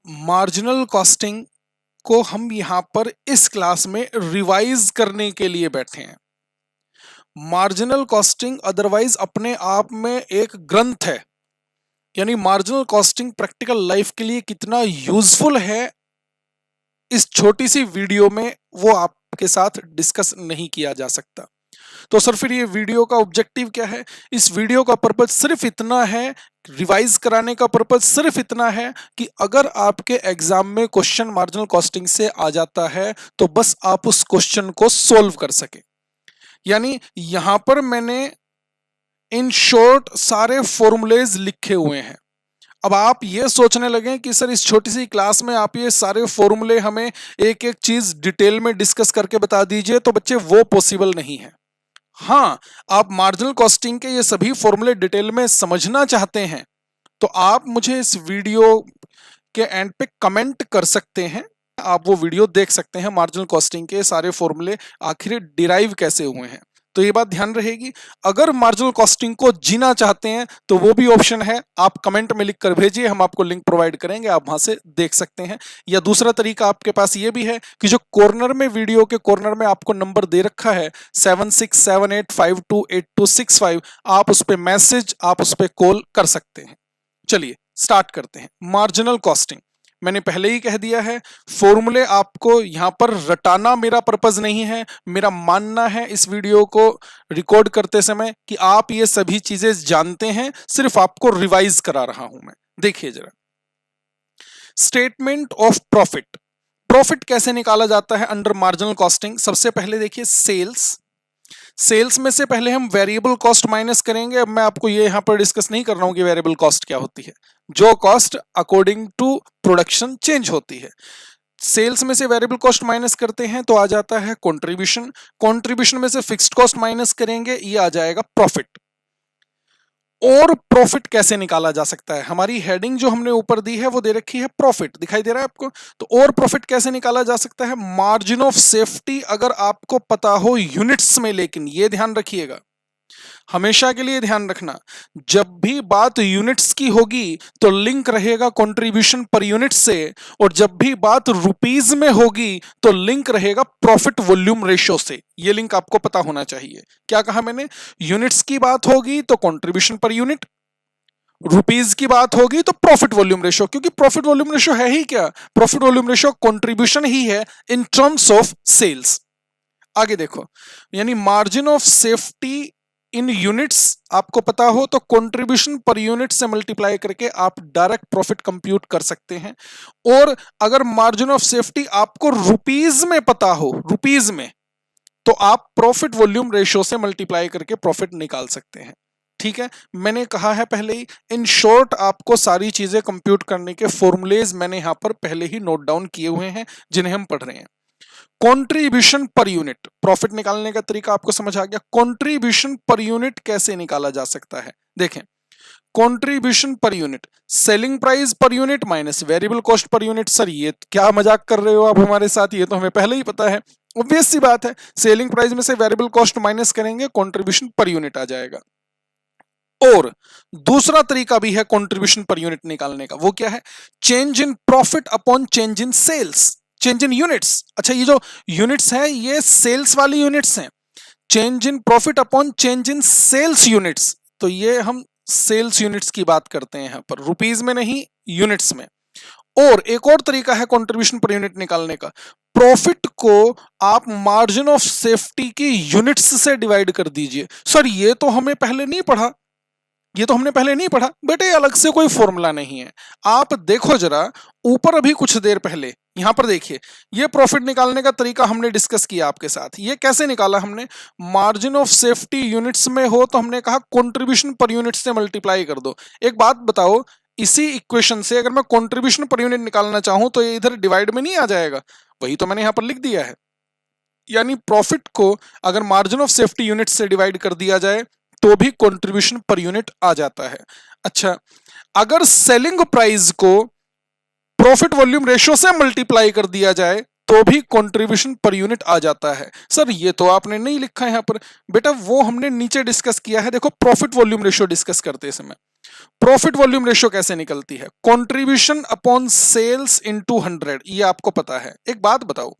Marginal costing को हम यहां पर इस क्लास में रिवाइज करने के लिए बैठे हैं। मार्जिनल कॉस्टिंग अदरवाइज अपने आप में एक ग्रंथ है, यानी मार्जिनल कॉस्टिंग प्रैक्टिकल लाइफ के लिए कितना यूजफुल है, इस छोटी सी वीडियो में वो आपके साथ डिस्कस नहीं किया जा सकता। तो सर फिर ये वीडियो का ऑब्जेक्टिव क्या है? इस वीडियो का पर्पज सिर्फ इतना है, रिवाइज कराने का पर्पज सिर्फ इतना है कि अगर आपके एग्जाम में क्वेश्चन मार्जिनल कॉस्टिंग से आ जाता है तो बस आप उस क्वेश्चन को सोल्व कर सके। यानी यहां पर मैंने इन शॉर्ट सारे फॉर्मूलेज लिखे हुए हैं। अब आप ये सोचने लगे कि सर इस छोटी सी क्लास में आप ये सारे फॉर्मूले हमें एक एक चीज डिटेल में डिस्कस करके बता दीजिए, तो बच्चे वो पॉसिबल नहीं है। हाँ, आप मार्जिनल कॉस्टिंग के ये सभी फॉर्मूले डिटेल में समझना चाहते हैं तो आप मुझे इस वीडियो के एंड पे कमेंट कर सकते हैं। आप वो वीडियो देख सकते हैं, मार्जिनल कॉस्टिंग के सारे फॉर्मूले आखिर डिराइव कैसे हुए हैं। तो ये बात ध्यान रहेगी। अगर मार्जिनल कॉस्टिंग को जीना चाहते हैं तो वो भी ऑप्शन है, आप कमेंट में लिख कर भेजिए, हम आपको लिंक प्रोवाइड करेंगे, आप वहां से देख सकते हैं। या दूसरा तरीका आपके पास ये भी है कि जो कॉर्नर में, वीडियो के कॉर्नर में आपको नंबर दे रखा है 7678528265, आप उस पर मैसेज, आप उस पर कॉल कर सकते हैं। चलिए स्टार्ट करते हैं। मार्जिनल कॉस्टिंग मैंने पहले ही कह दिया है, फॉर्मूले आपको यहां पर रटाना मेरा पर्पज नहीं है। मेरा मानना है इस वीडियो को रिकॉर्ड करते समय कि आप ये सभी चीजें जानते हैं, सिर्फ आपको रिवाइज करा रहा हूं मैं। देखिए जरा, स्टेटमेंट ऑफ प्रॉफिट। प्रॉफिट कैसे निकाला जाता है अंडर मार्जिनल कॉस्टिंग? सबसे पहले देखिए सेल्स। सेल्स में से पहले हम वेरिएबल कॉस्ट माइनस करेंगे। अब मैं आपको ये यहां पर डिस्कस नहीं कर रहा हूं कि वेरिएबल कॉस्ट क्या होती है, जो cost according to production change होती है। सेल्स में से वेरिएबल कॉस्ट माइनस करते हैं तो आ जाता है कंट्रीब्यूशन। कंट्रीब्यूशन में से फिक्स्ड कॉस्ट माइनस करेंगे, ये आ जाएगा प्रॉफिट। और प्रॉफिट कैसे निकाला जा सकता है? हमारी हेडिंग जो हमने ऊपर दी है वो दे रखी है प्रॉफिट, दिखाई दे रहा है आपको? तो और प्रॉफिट कैसे निकाला जा सकता है? मार्जिन ऑफ सेफ्टी अगर आपको पता हो यूनिट्स में, लेकिन ये ध्यान रखिएगा, हमेशा के लिए ध्यान रखना, जब भी बात यूनिट्स की होगी तो लिंक रहेगा कंट्रीब्यूशन पर यूनिट से, और जब भी बात रुपीज में होगी तो लिंक रहेगा प्रॉफिट वॉल्यूम रेशियो से। ये लिंक आपको पता होना चाहिए। क्या कहा मैंने? यूनिट्स की बात होगी तो कंट्रीब्यूशन पर यूनिट, रुपीज की बात होगी तो प्रॉफिट वॉल्यूम रेशियो, क्योंकि प्रॉफिट वॉल्यूम रेशियो है ही क्या? प्रॉफिट वॉल्यूम रेशियो कंट्रीब्यूशन ही है इन टर्म्स ऑफ सेल्स। आगे देखो, यानी margin of safety in units आपको पता हो तो कंट्रीब्यूशन पर यूनिट से मल्टीप्लाई करके आप डायरेक्ट प्रॉफिट कंप्यूट कर सकते हैं। और अगर मार्जिन ऑफ सेफ्टी आपको रुपीज में पता हो, रुपीज में, तो आप प्रॉफिट वॉल्यूम रेशियो से मल्टीप्लाई करके प्रॉफिट निकाल सकते हैं। ठीक है, मैंने कहा है पहले ही, इन शॉर्ट आपको सारी चीजें कंप्यूट करने के फॉर्मूलेज मैंने यहां पर पहले ही नोट डाउन किए हुए हैं जिन्हें हम पढ़ रहे हैं। कंट्रीब्यूशन पर यूनिट, प्रॉफिट निकालने का तरीका आपको समझ आ गया। कंट्रीब्यूशन पर यूनिट कैसे निकाला जा सकता है? देखें, contribution per unit, selling price per unit minus variable cost per unit. Sir ये क्या मजाक कर रहे हो आप हमारे साथ? ये तो हमें पहले ही पता है, ऑब्वियस सी बात है। सेलिंग प्राइस में से वेरिएबल कॉस्ट माइनस करेंगे, कंट्रीब्यूशन पर यूनिट आ जाएगा। और दूसरा तरीका भी है कंट्रीब्यूशन पर यूनिट निकालने का, वो क्या है? Change in profit upon change in sales, change in units. अच्छा, ये जो यूनिट्स है ये सेल्स वाली यूनिट्स हैं। Change in profit upon change in sales units, तो ये हम सेल्स यूनिट्स की बात करते हैं यहां पर, रुपीज में नहीं, यूनिट्स में। और एक और तरीका है कंट्रीब्यूशन पर यूनिट निकालने का, प्रॉफिट को आप मार्जिन ऑफ सेफ्टी की यूनिट्स से डिवाइड कर दीजिए। सर ये तो हमें पहले नहीं पढ़ा, ये तो हमने पहले नहीं पढ़ा। बेटे अलग से कोई फॉर्मूला नहीं है, आप देखो जरा ऊपर, अभी कुछ देर पहले यहां पर देखिए, ये प्रॉफिट निकालने का तरीका हमने डिस्कस किया आपके साथ। ये कैसे निकाला हमने? मार्जिन ऑफ सेफ्टी यूनिट्स में हो तो हमने कहा कंट्रीब्यूशन पर यूनिट से मल्टीप्लाई कर दो। एक बात बताओ, इसी इक्वेशन से अगर मैं कंट्रीब्यूशन पर यूनिट निकालना चाहूं तो ये इधर डिवाइड में नहीं आ जाएगा? वही तो मैंने यहां पर लिख दिया है। यानी प्रॉफिट को अगर मार्जिन ऑफ सेफ्टी यूनिट से डिवाइड कर दिया जाए तो भी कंट्रीब्यूशन पर यूनिट आ जाता है। अच्छा, अगर सेलिंग प्राइस को प्रॉफिट वॉल्यूम रेशियो से मल्टीप्लाई कर दिया जाए तो भी कंट्रीब्यूशन पर यूनिट आ जाता है। सर ये तो आपने नहीं लिखा है यहां पर। बेटा वो हमने नीचे डिस्कस किया है, देखो प्रॉफिट वॉल्यूम रेशियो डिस्कस करते समय। प्रॉफिट वॉल्यूम रेशियो कैसे निकलती है? कंट्रीब्यूशन अपॉन सेल्स इनटू 100, ये आपको पता है। एक बात बताओ,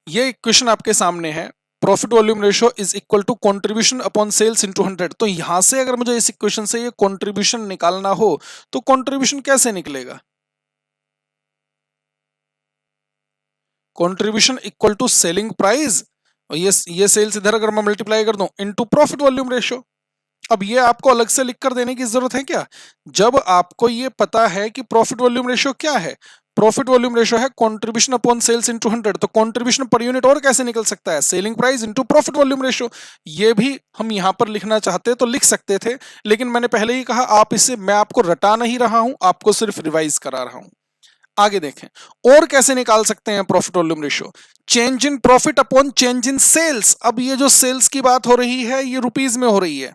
ये इक्वेशन आपके सामने है, profit volume ratio is equal to contribution upon sales into 100। तो यहां से अगर मुझे इस इक्वेशन से ये कंट्रीब्यूशन निकालना हो तो कंट्रीब्यूशन कैसे निकलेगा? Contribution equal to selling price, और ये सेल्स इधर अगर मैं मल्टीप्लाई कर दूं इनटू प्रॉफिट वॉल्यूम रेशियो। अब ये आपको अलग से लिख कर देने की जरूरत है क्या? जब आपको ये पता है कि प्रॉफिट वॉल्यूम रेशियो क्या है, प्रॉफिट वॉल्यूम रेशियो है कंट्रीब्यूशन अपॉन सेल्स इनटू 100, तो कंट्रीब्यूशन पर यूनिट और कैसे निकल सकता है? Selling price into profit volume ratio. ये भी हम यहां पर लिखना चाहते तो लिख सकते थे, लेकिन मैंने पहले ही कहा आप इसे, मैं आपको रटा नहीं रहा हूं, आपको सिर्फ रिवाइज करा रहा हूं। आगे देखें, और कैसे निकाल सकते हैं profit volume ratio? Change in profit upon change in sales. अब ये जो सेल्स की बात हो रही है ये रुपीज में हो रही है।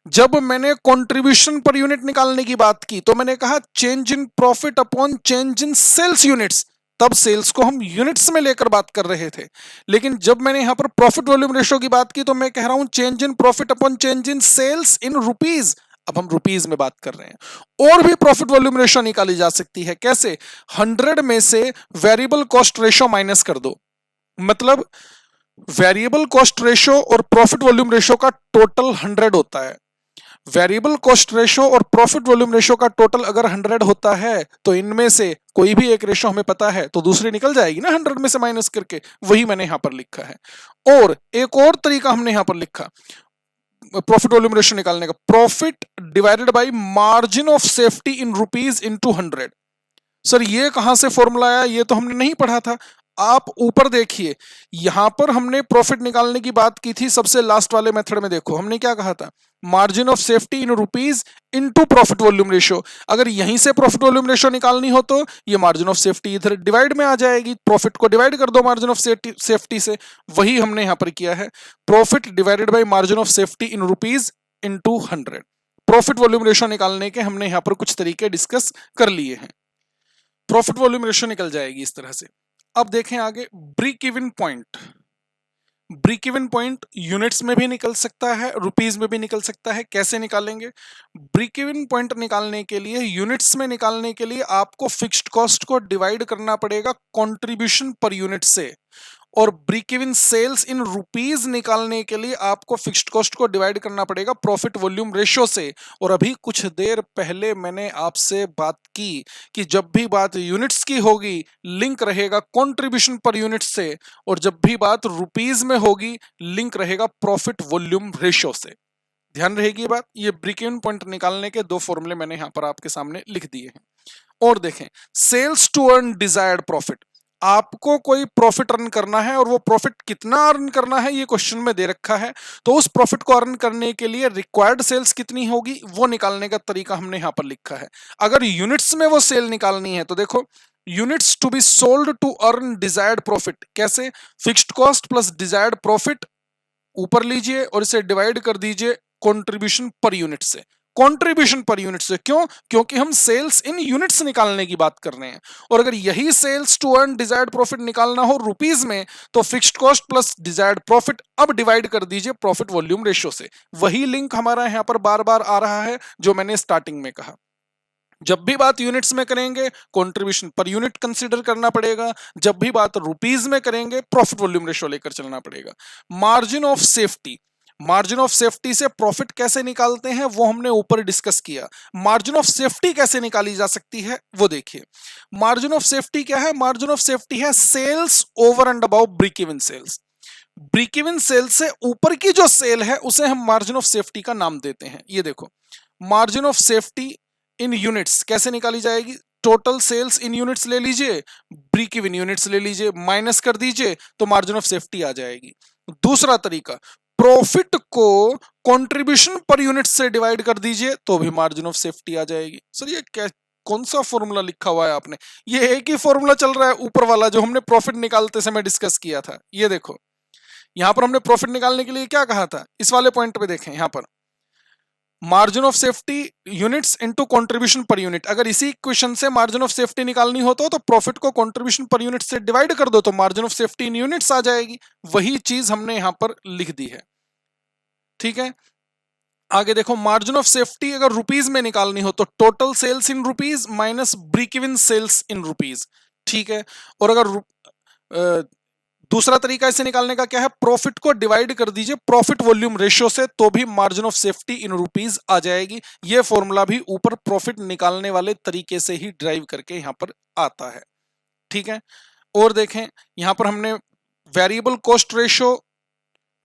जब मैंने कंट्रीब्यूशन पर यूनिट निकालने की बात की तो मैंने कहा change in profit upon change in sales units, तब सेल्स को हम यूनिट्स में लेकर बात कर रहे थे। लेकिन जब मैंने यहां पर प्रॉफिट वॉल्यूम रेशियो की बात की तो मैं कह रहा हूं change in profit upon change in sales in rupees. अब हम रुपीज में बात कर रहे हैं। और भी प्रॉफिट वॉल्यूम रेशियो निकाली जा सकती है। कैसे? 100 में से वेरिएबल कॉस्ट रेशियो माइनस कर दो, मतलब वेरिएबल कॉस्ट रेशियो और प्रॉफिट वॉल्यूम रेशियो का टोटल 100 होता है। वेरिएबल कॉस्ट रेशियो और प्रॉफिट वॉल्यूम रेशियो का टोटल अगर 100 होता है तो इनमें से कोई भी एक रेशियो हमें पता है तो दूसरी निकल जाएगी ना 100 में से माइनस करके। वही मैंने यहां पर लिखा है। और एक और तरीका हमने यहां पर लिखा प्रॉफिट वॉल्यूम रेशियो निकालने का, profit divided bye margin of safety in rupees into 100। Sir ये कहां से फॉर्मूला आया? ये तो हमने नहीं पढ़ा था। आप ऊपर देखिए, यहां पर हमने प्रॉफिट निकालने की बात की थी। सबसे लास्ट वाले मेथड में देखो हमने क्या कहा था, margin of safety in rupees into profit volume ratio. अगर यहीं से प्रॉफिट वॉल्यूम रेशियो निकालनी हो तो ये मार्जिन ऑफ सेफ्टी इधर डिवाइड में आ जाएगी, प्रॉफिट को डिवाइड कर दो मार्जिन ऑफ सेफ्टी से। वही हमने यहां पर किया है, profit divided bye margin of safety in rupees into 100। Profit volume ratio निकालने के हमने यहां पर कुछ तरीके डिस्कस कर लिए हैं। प्रॉफिट वॉल्यूम रेशियो निकल जाएगी इस तरह से। अब देखें आगे, break even point. Break even point units में भी निकल सकता है, रुपीज में भी निकल सकता है। कैसे निकालेंगे? ब्रेक इवन पॉइंट निकालने के लिए, यूनिट्स में निकालने के लिए आपको फिक्स्ड कॉस्ट को डिवाइड करना पड़ेगा कंट्रीब्यूशन पर यूनिट से, और break even sales in rupees निकालने के लिए आपको फिक्स्ड कॉस्ट को डिवाइड करना पड़ेगा प्रॉफिट वॉल्यूम रेशियो से। और अभी कुछ देर पहले मैंने आपसे बात की कि जब भी बात यूनिट्स की होगी लिंक रहेगा कंट्रीब्यूशन पर यूनिट से, और जब भी बात रुपीज में होगी लिंक रहेगा प्रॉफिट वॉल्यूम रेशियो से। ध्यान रहेगी ये बात। ये ब्रेक इवन पॉइंट निकालने के दो फॉर्मूले मैंने यहां पर आपके सामने लिख दिए हैं। और देखें, sales to earn desired profit. आपको कोई प्रॉफिट अर्न करना है और वो प्रॉफिट कितना अर्न करना है ये क्वेश्चन में दे रखा है। तो उस प्रॉफिट को अर्न करने के लिए रिक्वायर्ड सेल्स कितनी होगी वो निकालने का तरीका हमने यहां पर लिखा है। अगर यूनिट्स में वो सेल निकालनी है तो देखो, units to be sold to earn desired profit. कैसे? Fixed cost plus desired profit ऊपर लीजिए और इसे डिवाइड कर दीजिए कंट्रीब्यूशन पर यूनिट से। कंट्रीब्यूशन पर यूनिट से क्यों? क्योंकि हम सेल्स इन यूनिट्स निकालने की बात कर रहे हैं, और अगर यही sales to earn desired profit निकालना हो रुपीज में तो fixed cost plus desired profit अब डिवाइड कर दीजिए प्रॉफिट वॉल्यूम रेशियो से। वही लिंक हमारा यहां पर बार बार आ रहा है जो मैंने स्टार्टिंग में कहा। जब भी बात यूनिट्स में करेंगे कंट्रीब्यूशन पर यूनिट कंसीडर करना पड़ेगा, जब भी बात रुपीज में करेंगे प्रॉफिट वॉल्यूम रेशियो लेकर चलना पड़ेगा। Margin of safety, margin of safety से प्रॉफिट कैसे निकालते हैं वो हमने ऊपर डिस्कस किया। मार्जिन ऑफ सेफ्टी कैसे निकाली जा सकती है वो देखिए। मार्जिन ऑफ सेफ्टी क्या है? मार्जिन ऑफ सेफ्टी है sales over and about break even sales. Break even sale से ऊपर की जो सेल है उसे हम मार्जिन ऑफ सेफ्टी का नाम देते हैं। ये देखो, margin of safety in units कैसे निकाली जाएगी? टोटल सेल्स इन यूनिट्स ले लीजिए, ब्रेक इवन यूनिट्स ले लीजिए, माइनस कर दीजिए तो मार्जिन ऑफ सेफ्टी आ जाएगी। दूसरा तरीका, प्रॉफिट को कंट्रीब्यूशन पर यूनिट से डिवाइड कर दीजिए तो भी मार्जिन ऑफ सेफ्टी आ जाएगी। सर ये क्या, कौन सा फॉर्मूला लिखा हुआ है आपने? ये एक ही फॉर्मूला चल रहा है ऊपर वाला जो हमने प्रॉफिट निकालते समय डिस्कस किया था। ये देखो, यहां पर हमने प्रॉफिट निकालने के लिए क्या कहा था? इस वाले पॉइंट पे देखें, यहां पर margin of safety units into contribution per unit. अगर इसी इक्वेशन से मार्जिन ऑफ सेफ्टी निकालनी हो तो प्रॉफिट को कंट्रीब्यूशन पर यूनिट से डिवाइड कर दो तो margin of safety in units आ जाएगी। वही चीज हमने यहां पर लिख दी है। ठीक है, आगे देखो, मार्जिन ऑफ सेफ्टी अगर रुपीज में निकालनी हो तो total sales in rupees minus break even sales in rupees, ठीक है। और अगर अ, दूसरा तरीका इसे निकालने का क्या है, प्रॉफिट को डिवाइड कर दीजिए प्रॉफिट वॉल्यूम रेशियो से, तो भी margin of safety in rupees आ जाएगी। ये फॉर्मूला भी ऊपर प्रॉफिट निकालने वाले तरीके से ही ड्राइव करके यहां पर आता है, ठीक है। और देखें, यहां पर हमने variable cost ratio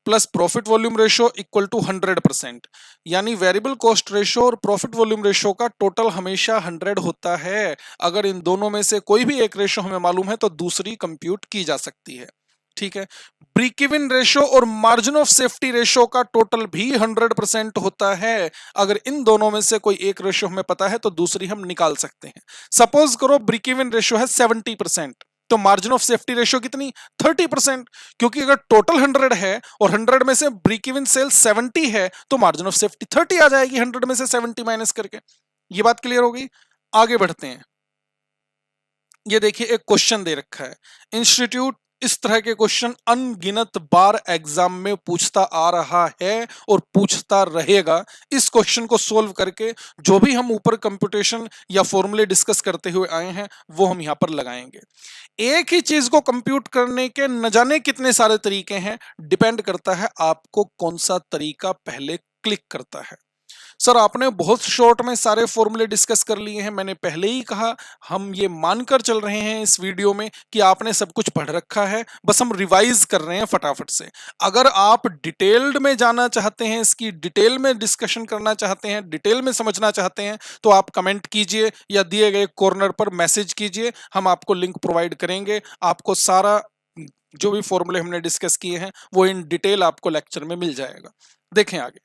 plus profit volume ratio equal to 100%, यानी वेरिएबल कॉस्ट रेशियो और प्रॉफिट वॉल्यूम रेशियो का टोटल हमेशा 100 होता है। अगर इन दोनों में से कोई भी एक रेशियो हमें मालूम है तो दूसरी कंप्यूट की जा सकती है, ठीक है। ब्रेक इवन रेशियो और मार्जिन ऑफ सेफ्टी रेशियो का टोटल भी 100% होता है। अगर इन दोनों में से कोई एक रेशियो हमें पता है तो दूसरी हम निकाल सकते हैं। सपोज करो ब्रेक इवन रेशियो है 70%, तो मार्जिन ऑफ सेफ्टी रेशियो कितनी, 30%। क्योंकि अगर टोटल 100 है और 100 में से ब्रेक इवन सेल 70 है तो मार्जिन ऑफ सेफ्टी 30 आ जाएगी 100 में से 70 माइनस करके। ये बात क्लियर हो गई। आगे बढ़ते हैं। ये देखिए, एक क्वेश्चन दे रखा है, इंस्टीट्यूट इस तरह के क्वेश्चन अनगिनत बार एग्जाम में पूछता आ रहा है और पूछता रहेगा। इस क्वेश्चन को सोल्व करके जो भी हम ऊपर कंप्यूटेशन या फॉर्मूले डिस्कस करते हुए आए हैं वो हम यहां पर लगाएंगे। एक ही चीज को कंप्यूट करने के न जाने कितने सारे तरीके हैं, डिपेंड करता है आपको कौन सा तरीका पहले क्लिक करता है। सर आपने बहुत शॉर्ट में सारे फॉर्मूले डिस्कस कर लिए हैं, मैंने पहले ही कहा हम ये मानकर चल रहे हैं इस वीडियो में कि आपने सब कुछ पढ़ रखा है, बस हम रिवाइज कर रहे हैं फटाफट से। अगर आप डिटेल्ड में जाना चाहते हैं, इसकी डिटेल में डिस्कशन करना चाहते हैं, डिटेल में समझना चाहते हैं, तो आप कमेंट कीजिए या दिए गए कॉर्नर पर मैसेज कीजिए, हम आपको लिंक प्रोवाइड करेंगे। आपको सारा जो भी फॉर्मूले हमने डिस्कस किए हैं वो इन डिटेल आपको लेक्चर में मिल जाएगा। देखें आगे,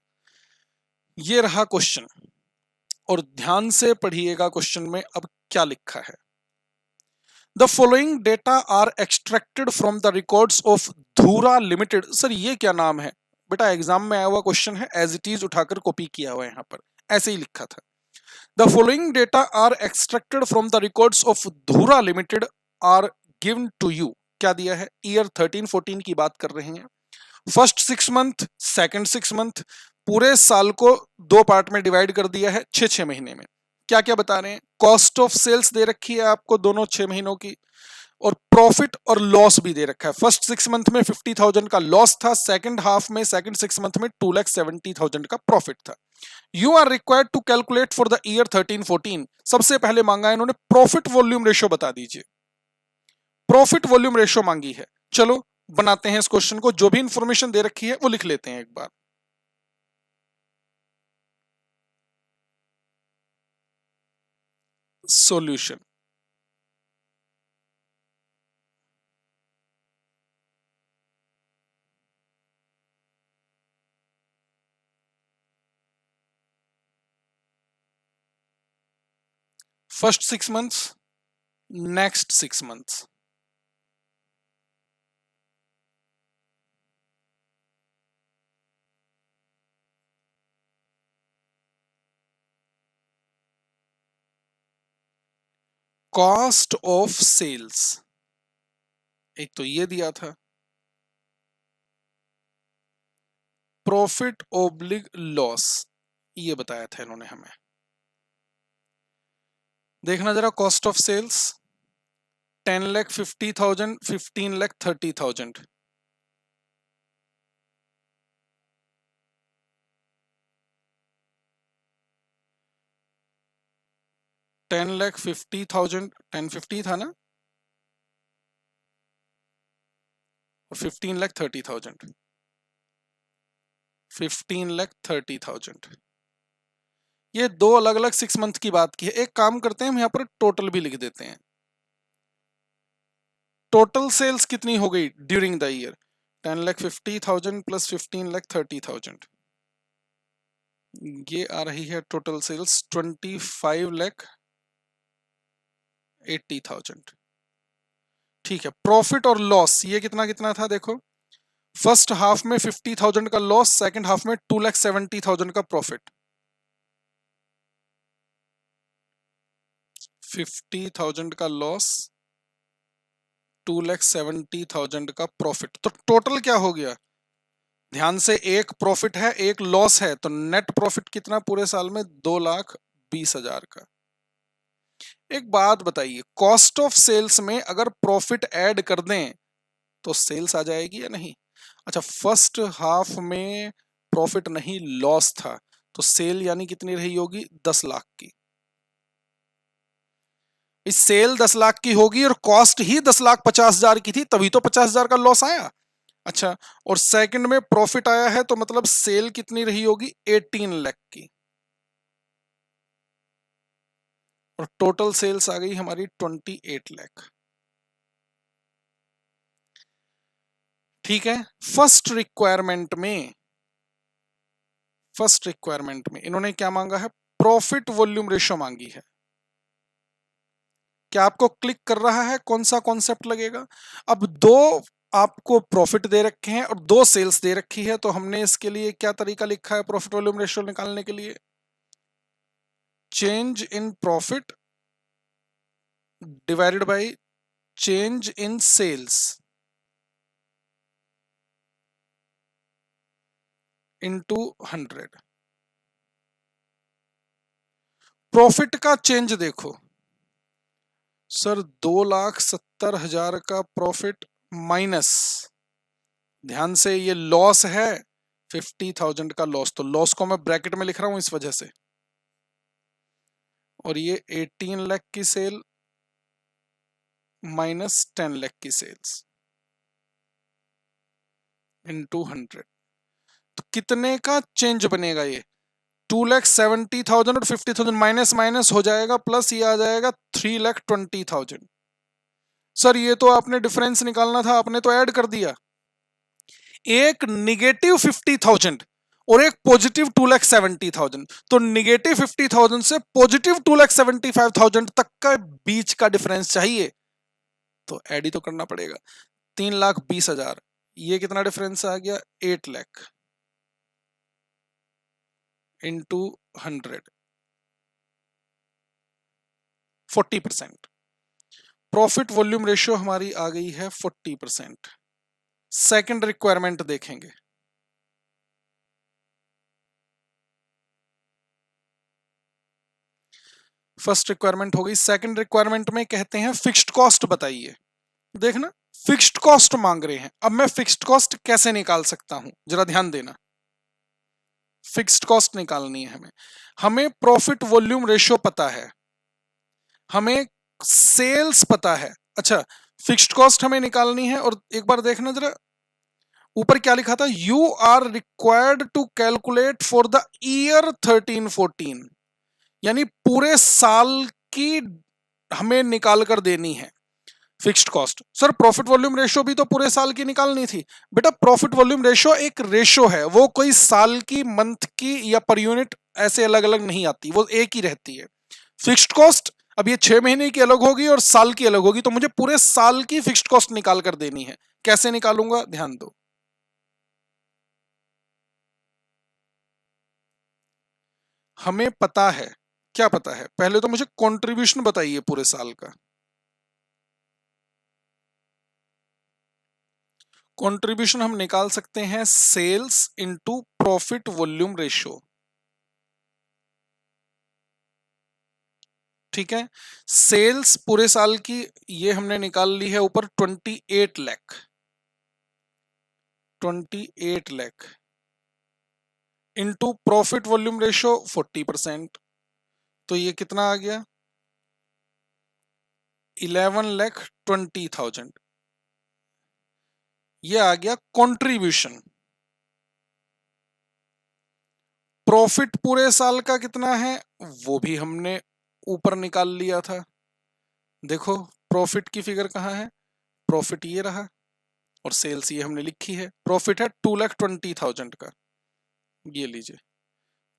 ये रहा क्वेश्चन और ध्यान से पढ़िएगा क्वेश्चन में अब क्या लिखा है। The following data are extracted from the records of Dhura limited. Sir ये क्या नाम है बेटा, एग्जाम में आया हुआ क्वेश्चन है, एज इट इज उठाकर कॉपी किया हुआ है, यहां पर ऐसे ही लिखा था। The following data are extracted from the records of Dhura limited are given to you. क्या दिया है, ईयर 13-14 की बात कर रहे हैं। फर्स्ट 6 मंथ, सेकंड 6 मंथ, पूरे साल को दो पार्ट में डिवाइड कर दिया है 6-6 महीने में। क्या क्या बता रहे हैं, कॉस्ट ऑफ सेल्स दे रखी है आपको दोनों 6 महीनों की, और प्रॉफिट और लॉस भी दे रखा है। फर्स्ट 6 मंथ में 50,000 का लॉस था, सेकंड हाफ में सेकंड 6 मंथ में 2,70,000 का प्रॉफिट था। You are required to calculate for the year 13-14। सबसे पहले मांगा है इन्होंने प्रॉफिट वॉल्यूम रेशियो बता दीजिए, प्रॉफिट वॉल्यूम रेशियो मांगी है। चलो बनाते हैं इस क्वेश्चन को, जो भी इंफॉर्मेशन दे रखी है वो लिख लेते हैं एक बार। Solution, first 6 months, next 6 months, cost of sales, एक तो ये दिया था, प्रॉफिट ओब्लिग लॉस ये बताया था इन्होंने हमें। देखना जरा, कॉस्ट ऑफ सेल्स 10,50,000, 15,30,000, 10,50,000, 1050 था ना, और 15,30,000, 15,30,000। ये दो अलग अलग 6 मंथ की बात की है। एक काम करते हैं, हम यहाँ पर टोटल भी लिख देते हैं। टोटल सेल्स कितनी हो गई ड्यूरिंग द ईयर, 10,50,000 प्लस 15,30,000, ये आ रही है टोटल सेल्स 25,80,000। ठीक है, प्रॉफिट और लॉस ये कितना कितना था देखो, फर्स्ट हाफ में 50,000 का लॉस, सेकंड हाफ में 2,70,000 का प्रॉफिट। 50,000 का लॉस, 2,70,000 का प्रॉफिट, तो टोटल क्या हो गया, ध्यान से, एक प्रॉफिट है एक लॉस है, तो नेट प्रॉफिट कितना पूरे साल में? 2,20,000 का। एक बात बताइए, कॉस्ट ऑफ सेल्स में अगर प्रॉफिट ऐड कर दें तो सेल्स आ जाएगी या नहीं? अच्छा, फर्स्ट हाफ में प्रॉफिट नहीं लॉस था, तो सेल यानी कितनी रही होगी? 10 लाख की। इस सेल 10 लाख की होगी और कॉस्ट ही 10,50,000 की थी, तभी तो 50,000 का लॉस आया। अच्छा, और सेकंड में प्रॉफिट आया है, तो मतलब सेल कितनी रही होगी? 18 लाख की, और टोटल सेल्स आ गई हमारी 28 लाख। ठीक है। फर्स्ट रिक्वायरमेंट में इन्होंने क्या मांगा है? प्रॉफिट वॉल्यूम रेशियो मांगी है। क्या आपको क्लिक कर रहा है कौन सा कॉन्सेप्ट लगेगा? अब दो आपको प्रॉफिट दे रखे हैं और दो सेल्स दे रखी है, तो हमने इसके लिए क्या तरीका लिखा है प्रॉफिट वॉल्यूम रेशियो निकालने के लिए? Change in profit divided by change in sales into 100। Profit का चेंज देखो सर, 2,70,000 का प्रॉफिट माइनस, ध्यान से ये लॉस है 50,000 का लॉस, तो लॉस को मैं ब्रैकेट में लिख रहा हूं इस वजह से, और ये 18 लाख की सेल माइनस 10 लाख की सेल्स इनटू 100, तो कितने का चेंज बनेगा? ये 2,70,000 और 50,000 माइनस माइनस हो जाएगा, प्लस ये आ जाएगा 3,20,000। सर ये तो आपने डिफरेंस निकालना था, आपने तो ऐड कर दिया। एक निगेटिव 50,000 और एक पॉजिटिव 2,70,000, तो निगेटिव 50,000 से पॉजिटिव 2,75,000 तक का बीच का डिफरेंस चाहिए, तो ऐड ही तो करना पड़ेगा। 3,20,000, ये कितना डिफरेंस आ गया? 8 lakh into 100, 40%। Profit volume ratio हमारी आ गई है 40%। सेकंड रिक्वायरमेंट देखेंगे। फर्स्ट रिक्वायरमेंट हो गई, सेकंड रिक्वायरमेंट में कहते हैं फिक्स्ड कॉस्ट बताइए। देखना, फिक्स्ड कॉस्ट मांग रहे हैं। अब मैं फिक्स्ड कॉस्ट कैसे निकाल सकता हूं, जरा ध्यान देना। फिक्स्ड कॉस्ट निकालनी है हमें, हमें प्रॉफिट वॉल्यूम रेशियो पता है, हमें सेल्स पता है। अच्छा, फिक्स्ड कॉस्ट हमें निकालनी है, और एक बार देखना जरा ऊपर क्या लिखा था? You are required to calculate for the year 13-14, यानी पूरे साल की हमें निकाल कर देनी है fixed cost. Sir profit volume ratio भी तो पूरे साल की निकालनी थी। बेटा प्रॉफिट वॉल्यूम रेशियो एक रेशियो है, वो कोई साल की, मंथ की या पर यूनिट ऐसे अलग अलग नहीं आती, वो एक ही रहती है। फिक्स्ड कॉस्ट अब ये 6 महीने की अलग होगी और साल की अलग होगी, तो मुझे पूरे साल की फिक्स्ड कॉस्ट निकाल कर देनी है। कैसे निकालूंगा, ध्यान दो। हमें पता है, क्या पता है? पहले तो मुझे कंट्रीब्यूशन बताइए पूरे साल का। कंट्रीब्यूशन हम निकाल सकते हैं sales into profit volume ratio. ठीक है, सेल्स पूरे साल की ये हमने निकाल ली है ऊपर 28 lakh, 28 lakh into profit volume ratio 40%, तो ये कितना आ गया? 11,20,000। ये आ गया कंट्रीब्यूशन। प्रॉफिट पूरे साल का कितना है वो भी हमने ऊपर निकाल लिया था। देखो प्रॉफिट की फिगर कहाँ है? प्रॉफिट ये रहा, और सेल्स ये हमने लिखी है। प्रॉफिट है 2,20,000 का, ये लीजिए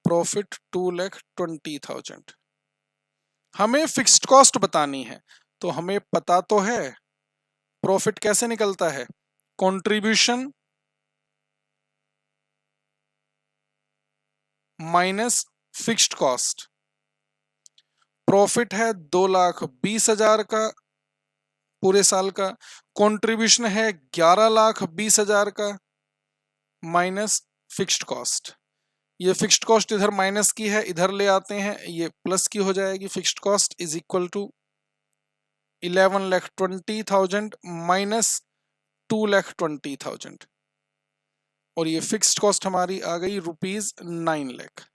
प्रॉफिट 2,20,000। हमें फिक्स्ड कॉस्ट बतानी है, तो हमें पता तो है प्रॉफिट कैसे निकलता है, contribution minus fixed cost. Profit है 2,20,000 का पूरे साल का, कंट्रीब्यूशन है 11,20,000 का, माइनस फिक्स्ड कॉस्ट। ये फिक्स्ड कॉस्ट इधर माइनस की है, इधर ले आते हैं, ये प्लस की हो जाएगी। Fixed cost is equal to 11,20,000 minus 2,20,000 और ये फिक्स्ड कॉस्ट हमारी आ गई ₹9 लाख।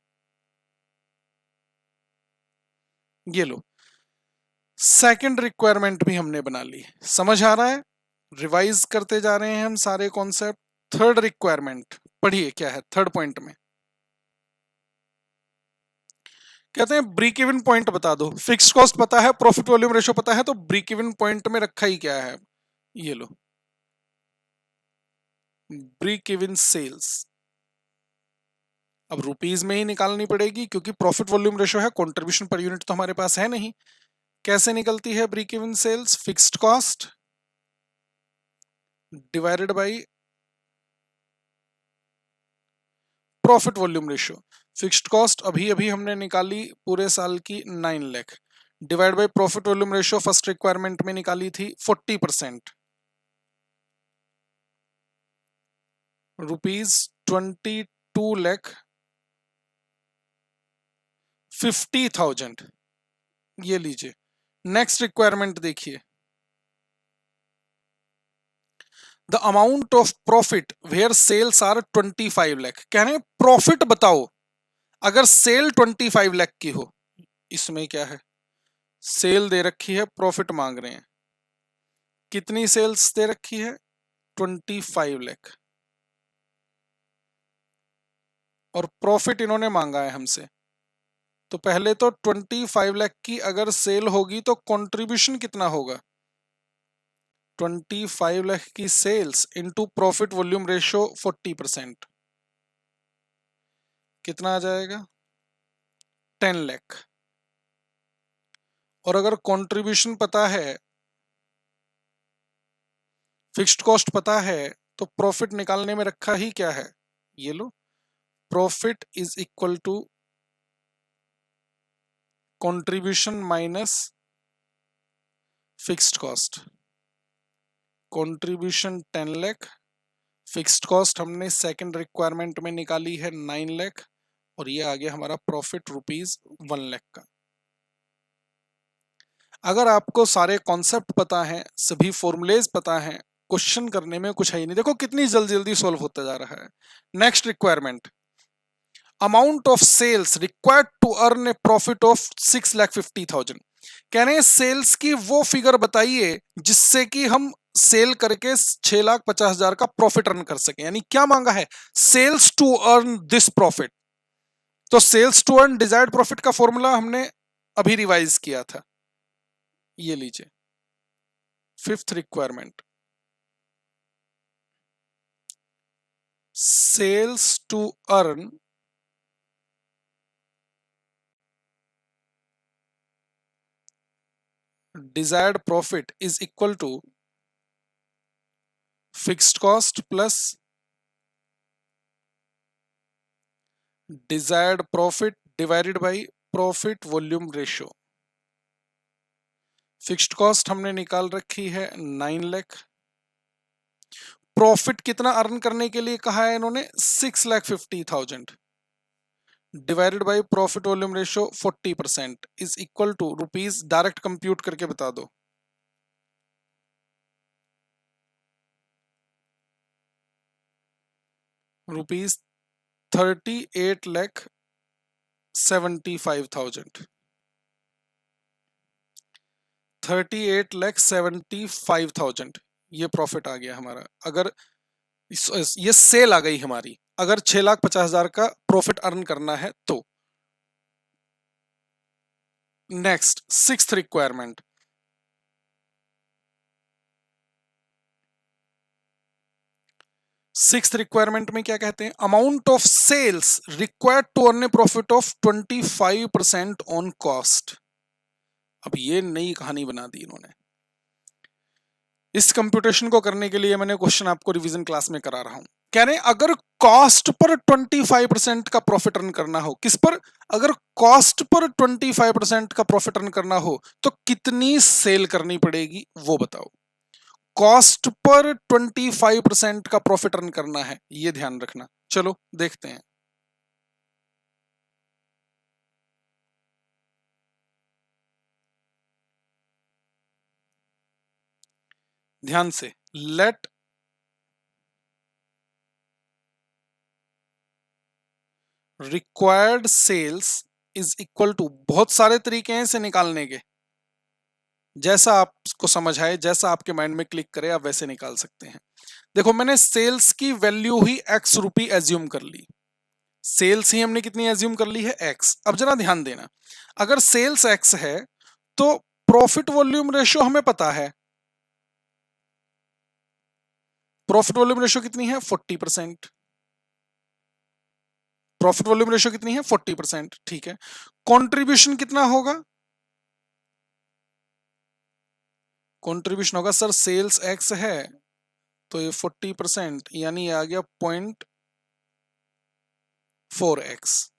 ये लो, सेकंड रिक्वायरमेंट भी हमने बना ली। समझ आ रहा है? रिवाइज करते जा रहे हैं हम सारे कॉन्सेप्ट। थर्ड रिक्वायरमेंट पढ़िए क्या है थर्ड पॉइंट में। कहते हैं ब्रेक इवन पॉइंट बता दो। फिक्स्ड कॉस्ट पता है, प्रॉफिट वॉल्यूम रेशो पता है, तो ब्रेक इवन पॉइंट में रखा ही क्या है? ये लो, ब्रेक इवन सेल्स। अब रुपीज में ही निकालनी पड़ेगी क्योंकि प्रॉफिट वॉल्यूम रेशो है, कंट्रीब्यूशन पर यूनिट तो हमारे पास है नहीं। कैसे निकलती है break even sales? Fixed cost divided by profit volume ratio. Fixed cost अभी अभी हमने निकाली पूरे साल की 9 lakh, divide by profit volume ratio first requirement में निकाली थी 40%, ₹22,50,000। ये लीजिए। नेक्स्ट रिक्वायरमेंट देखिए, the amount of profit where sales are 25 lakh. कह रहे हैं प्रॉफिट बताओ अगर सेल 25 लाख की हो। इसमें क्या है, सेल दे रखी है, प्रॉफिट मांग रहे हैं। कितनी सेल्स दे रखी है? 25 लाख और प्रॉफिट इन्होंने मांगा है हमसे। तो पहले तो 25 लाख की अगर सेल होगी तो कंट्रीब्यूशन कितना होगा? 25 लाख की sales into profit volume ratio 40%, कितना आ जाएगा? 10 लाख। और अगर कंट्रीब्यूशन पता है, फिक्स्ड कॉस्ट पता है, तो प्रॉफिट निकालने में रखा ही क्या है? ये लो, profit is equal to contribution minus fixed cost. Contribution 10 lakh, fixed cost हमने सेकंड रिक्वायरमेंट में निकाली है 9 लाख और ये आ गया हमारा प्रॉफिट ₹1 लाख का। अगर आपको सारे कॉन्सेप्ट पता है, सभी फॉर्मूलेज पता है, क्वेश्चन करने में कुछ है ही नहीं। देखो कितनी जल्दी जल्दी सॉल्व होता जा रहा है। Next requirement, amount of sales required to earn a profit of 6,50,000। कह रहे हैं सेल्स की वो फिगर बताइए जिससे कि हम सेल करके 6,50,000 का प्रॉफिट अर्न कर सके। यानी क्या मांगा है? Sales to earn this profit. तो sales to earn desired profit का फॉर्मूला हमने अभी रिवाइज किया था। ये लीजिए, fifth requirement, sales to earn desired profit is equal to fixed cost plus desired profit divided by profit volume ratio। Fixed cost हमने निकाल रखी है 9 लाख, प्रॉफिट कितना अर्न करने के लिए कहा है इन्होंने? 6,50,000 divided by profit volume ratio 40% is equal to rupees. Direct compute करके बता दो। ₹38,75,000। 38,75,000 ये प्रॉफिट आ गया हमारा। अगर ये सेल आ गई हमारी, अगर 6,50,000 का प्रॉफिट अर्न करना है तो। Next sixth requirement, sixth requirement में क्या कहते हैं? Amount of sales required to earn a profit of 25% on cost. अब ये नई कहानी बना दी इन्होंने। इस कंप्यूटेशन को करने के लिए मैंने क्वेश्चन आपको रिवीजन क्लास में करा रहा हूं। कह रहे हैं अगर कॉस्ट पर 25% का प्रॉफिट अर्न करना हो, किस पर? अगर कॉस्ट पर 25% का प्रॉफिट अर्न करना हो तो कितनी सेल करनी पड़ेगी वो बताओ। कॉस्ट पर 25% का प्रॉफिट अर्न करना है, ये ध्यान रखना। चलो देखते हैं। ध्यान से, let required sales is equal to, बहुत सारे तरीके हैं इसे निकालने के, जैसा आपको समझ आए, जैसा आपके माइंड में क्लिक करे आप वैसे निकाल सकते हैं। देखो मैंने सेल्स की वैल्यू ही x रुपी एज्यूम कर ली, सेल्स ही हमने कितनी एज्यूम कर ली है x। अब जरा ध्यान देना, अगर सेल्स x है तो प्रॉफिट वॉल्यूम रेशियो हमें पता है, प्रॉफिट वॉल्यूम रेशियो कितनी है 40%, प्रॉफिट वॉल्यूम रेशियो कितनी है 40%, ठीक है। कंट्रीब्यूशन कितना होगा, कंट्रीब्यूशन होगा सर सेल्स x है तो ये 40% यानी आ गया 0.4x,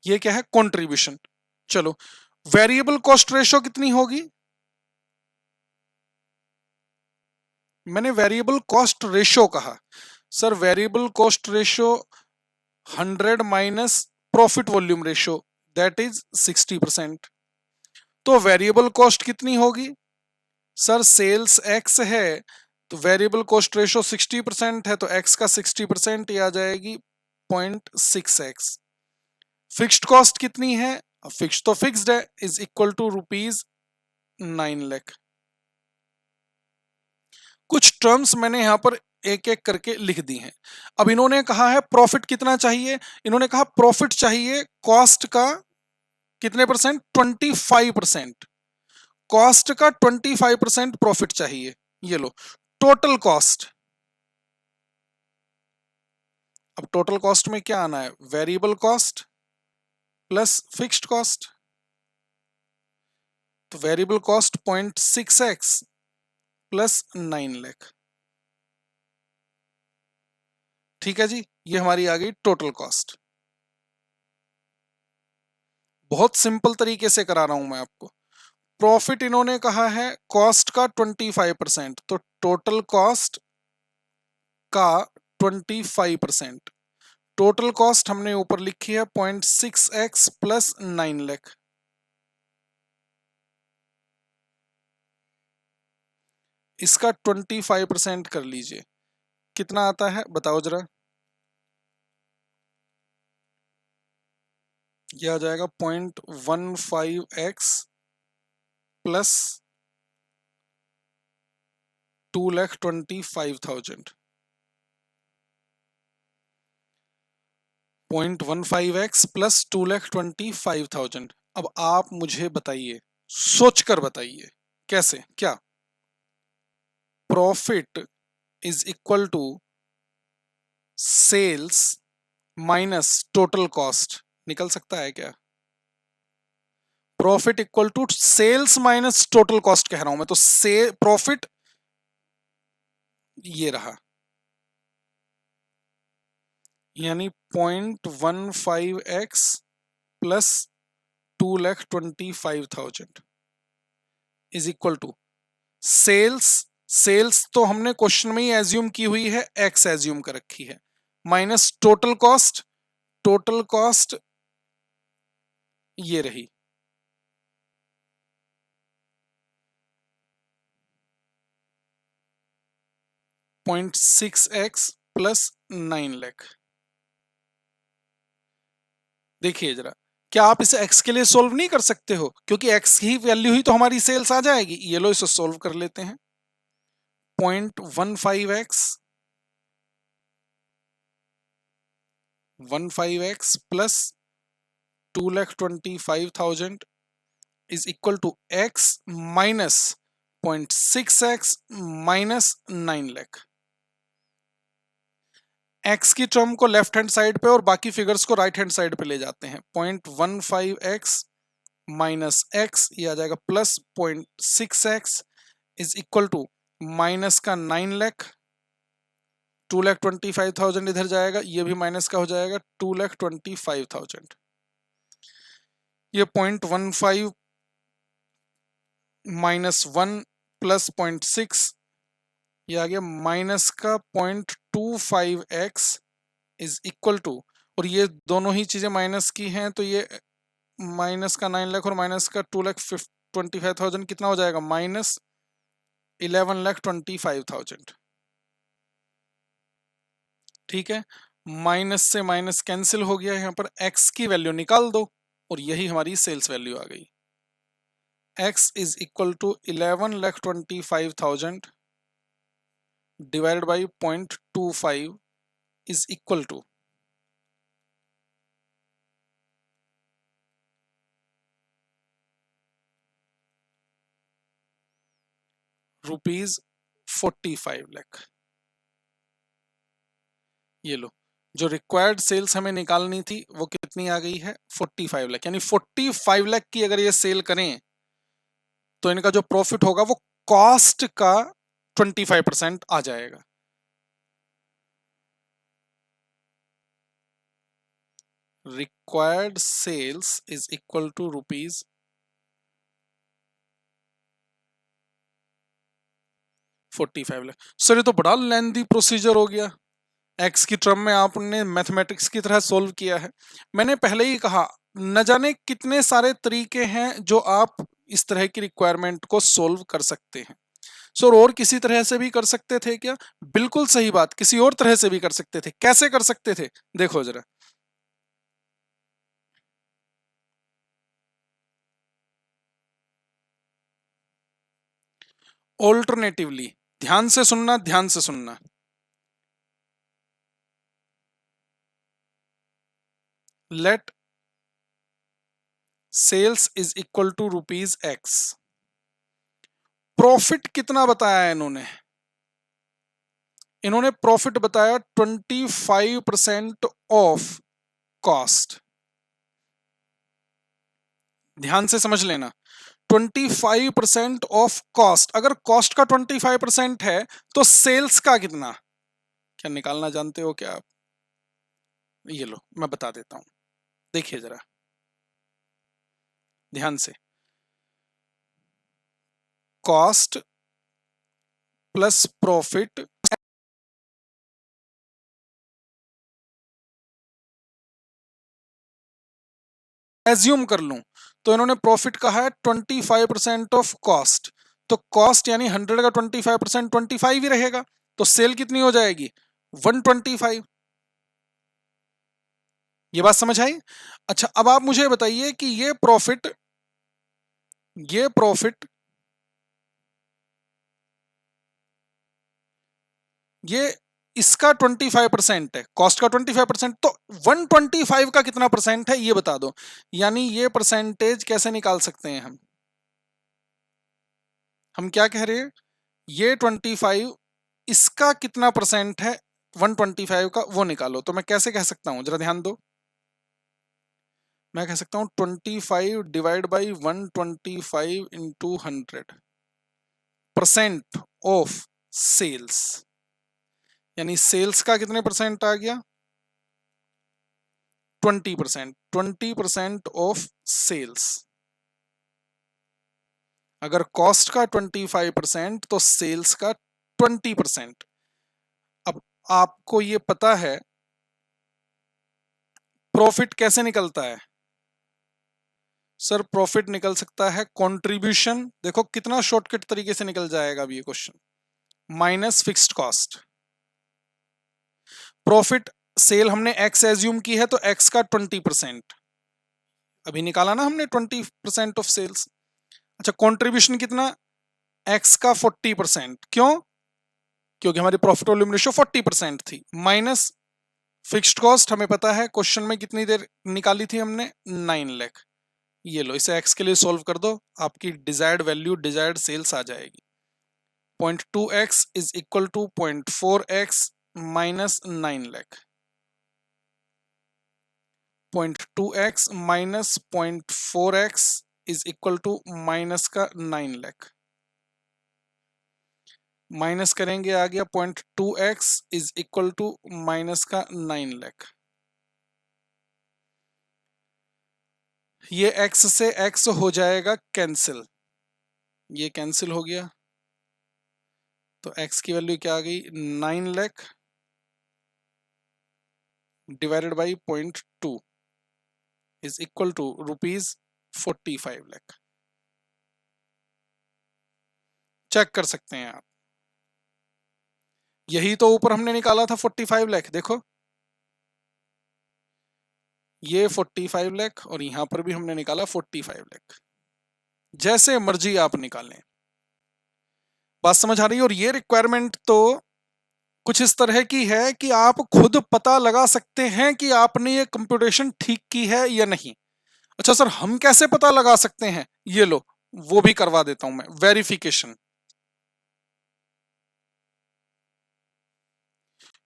ये क्या है कंट्रीब्यूशन। चलो वेरिएबल कॉस्ट रेशियो कितनी होगी, मैंने वेरिएबल कॉस्ट रेशियो कहा, sir variable cost ratio 100 minus profit volume ratio that is 60%। तो वेरिएबल कॉस्ट कितनी होगी, सर सेल्स x है तो वेरिएबल कॉस्ट रेशियो 60% है तो x का 60% ही आ जाएगी 0.6x। फिक्स्ड कॉस्ट कितनी है, फिक्स तो फिक्स्ड है, इज इक्वल टू ₹9 लाख। कुछ टर्म्स मैंने यहां पर एक एक करके लिख दी हैं। अब इन्होंने कहा है प्रॉफिट कितना चाहिए, इन्होंने कहा प्रॉफिट चाहिए कॉस्ट का कितने परसेंट, 25%, कॉस्ट का 25% प्रॉफिट चाहिए। ये लो टोटल कॉस्ट, अब टोटल कॉस्ट में क्या आना है, variable cost plus fixed cost, तो variable cost 0.6x plus 9 lakh, ठीक है जी। ये हमारी आ गई टोटल कॉस्ट। बहुत सिंपल तरीके से करा रहा हूं मैं आपको। प्रॉफिट इन्होंने कहा है कॉस्ट का 25%, तो टोटल कॉस्ट का 25%, टोटल कॉस्ट हमने ऊपर लिखी है 0.6x प्लस 9 लाख। इसका 25% कर लीजिए, कितना आता है बताओ जरा, यह आ जाएगा 0.15x प्लस 2,25,000, 0.15x प्लस 2,25,000। अब आप मुझे बताइए, सोचकर बताइए कैसे, क्या profit is equal to sales minus total cost निकल सकता है क्या, profit equal to sales minus total cost कह रहा हूं मैं, तो से प्रॉफिट ये रहा, यानी 0.15x plus 2,25,000 is equal to sales, sales तो हमने क्वेश्चन में ही एज्यूम की हुई है, x एज्यूम कर रखी है, minus total cost, total cost ये रही 0.6x प्लस 9 लाख। देखिए जरा, क्या आप इसे x के लिए सोल्व नहीं कर सकते हो, क्योंकि x की वैल्यू ही तो हमारी सेल्स आ जाएगी। ये लो इसे सोल्व कर लेते हैं, 0.15x plus 2,25,000 is equal to x minus 0.6x minus 9 lakh. x की टर्म को लेफ्ट हैंड साइड पे और बाकी फिगर्स को राइट हैंड साइड पे ले जाते हैं, 0.15x माइनस x ये आ जाएगा plus 0.6x is equal to minus का 9 लाख, 2,25,000 इधर जाएगा, ये भी माइनस का हो जाएगा 2,25,000। ये 0.15 -1 प्लस 0.6, ये आ गया माइनस का 0.25x इज इक्वल टू, और ये दोनों ही चीजें माइनस की हैं तो ये माइनस का 9 लाख और माइनस का 2,25,000 कितना हो जाएगा, -11,25,000। ठीक है, माइनस से माइनस कैंसिल हो गया, यहाँ पर x की वैल्यू निकाल दो और यही हमारी सेल्स वैल्यू आ गई। x is equal to 11,25,000 divided by 0.25 is equal to ₹45 lakh. ये लो, जो रिक्वायर्ड सेल्स हमें निकालनी थी वो कितनी आ गई है, 45 लाख। यानी 45 लाख की अगर ये सेल करें तो इनका जो प्रॉफिट होगा वो कॉस्ट का 25% आ जाएगा। Required sales is equal to ₹45 lakh. Sir ये तो बड़ा लेंथी प्रोसीजर हो गया, एक्स की टर्म में आपने मैथमेटिक्स की तरह सोल्व किया है। मैंने पहले ही कहा न जाने कितने सारे तरीके हैं जो आप इस तरह की रिक्वायरमेंट को सोल्व कर सकते हैं। सर और किसी तरह से भी कर सकते थे क्या? बिल्कुल सही बात, किसी और तरह से भी कर सकते थे। कैसे कर सकते थे, देखो जरा। ऑल्टरनेटिवली, ध्यान से सुनना, ध्यान से सुनना। Let sales is equal to ₹X। Profit कितना बताया है इन्होंने? इन्होंने प्रॉफिट बताया 25% ऑफ कॉस्ट। ध्यान से समझ लेना, 25% ऑफ कॉस्ट। अगर कॉस्ट का 25% है तो सेल्स का कितना, क्या निकालना जानते हो क्या आप? ये लो मैं बता देता हूं, देखिए जरा ध्यान से। कॉस्ट प्लस प्रॉफिट, एज्यूम कर लूं तो इन्होंने प्रॉफिट कहा है 25% ऑफ कॉस्ट। तो कॉस्ट यानी 100 का 25% 25 ही रहेगा, तो सेल कितनी हो जाएगी, 125। ये बात समझ आई? अच्छा अब आप मुझे बताइए कि ये प्रॉफिट ये इसका 25% है, कॉस्ट का 25%, तो 125 का कितना परसेंट है ये बता दो। यानी ये परसेंटेज कैसे निकाल सकते हैं हम क्या कह रहे हैं, ये 25 इसका कितना परसेंट है 125 का, वो निकालो। तो मैं कैसे कह सकता हूं, जरा ध्यान दो। मैं कह सकता हूं 25 divide by 125 into 100% of sales. यानी सेल्स का कितने परसेंट आ गया, 20%। 20% ऑफ सेल्स। अगर कॉस्ट का 25% तो सेल्स का 20%। अब आपको ये पता है प्रॉफिट कैसे निकलता है? सर प्रॉफिट निकल सकता है कंट्रीब्यूशन, देखो कितना शॉर्टकट तरीके से निकल जाएगा अब ये question, minus fixed cost. Profit sale हमने एक्स एज्यूम की है तो एक्स का 20%, अभी निकाला ना हमने 20% ऑफ सेल्स। अच्छा कंट्रीब्यूशन कितना, एक्स का 40%। क्यों? क्योंकि हमारी प्रॉफिट वॉल्यूम रेशियो 40% थी। माइनस फिक्स्ड कॉस्ट, हमें पता है क्वेश्चन में कितनी देर निकाली थी हमने, 9 लाख। ये लो इसे एक्स के लिए सॉल्व कर दो, आपकी डिजायर्ड वैल्यू, डिजायर्ड सेल्स आ जाएगी। 0.2x is equal to 0.4x minus 9 lakh. 0.2x minus 0.4x is equal to minus का 9 लाख। माइनस करेंगे आ गया 0.2x is equal to minus का 9 लाख। ये x से x हो जाएगा कैंसिल, ये कैंसिल हो गया, तो x की वैल्यू क्या आ गई, 9 lakh divided by 0.2 is equal to ₹45 lakh. Check कर सकते हैं आप, यही तो ऊपर हमने निकाला था 45 लाख, देखो ये 45 लाख और यहां पर भी हमने निकाला 45 लाख। जैसे मर्जी आप निकालें, बात समझ आ रही है। और ये रिक्वायरमेंट तो कुछ इस तरह की है कि आप खुद पता लगा सकते हैं कि आपने ये कंप्यूटेशन ठीक की है या नहीं। अच्छा सर, हम कैसे पता लगा सकते हैं? ये लो, वो भी करवा देता हूं मैं, वेरिफिकेशन।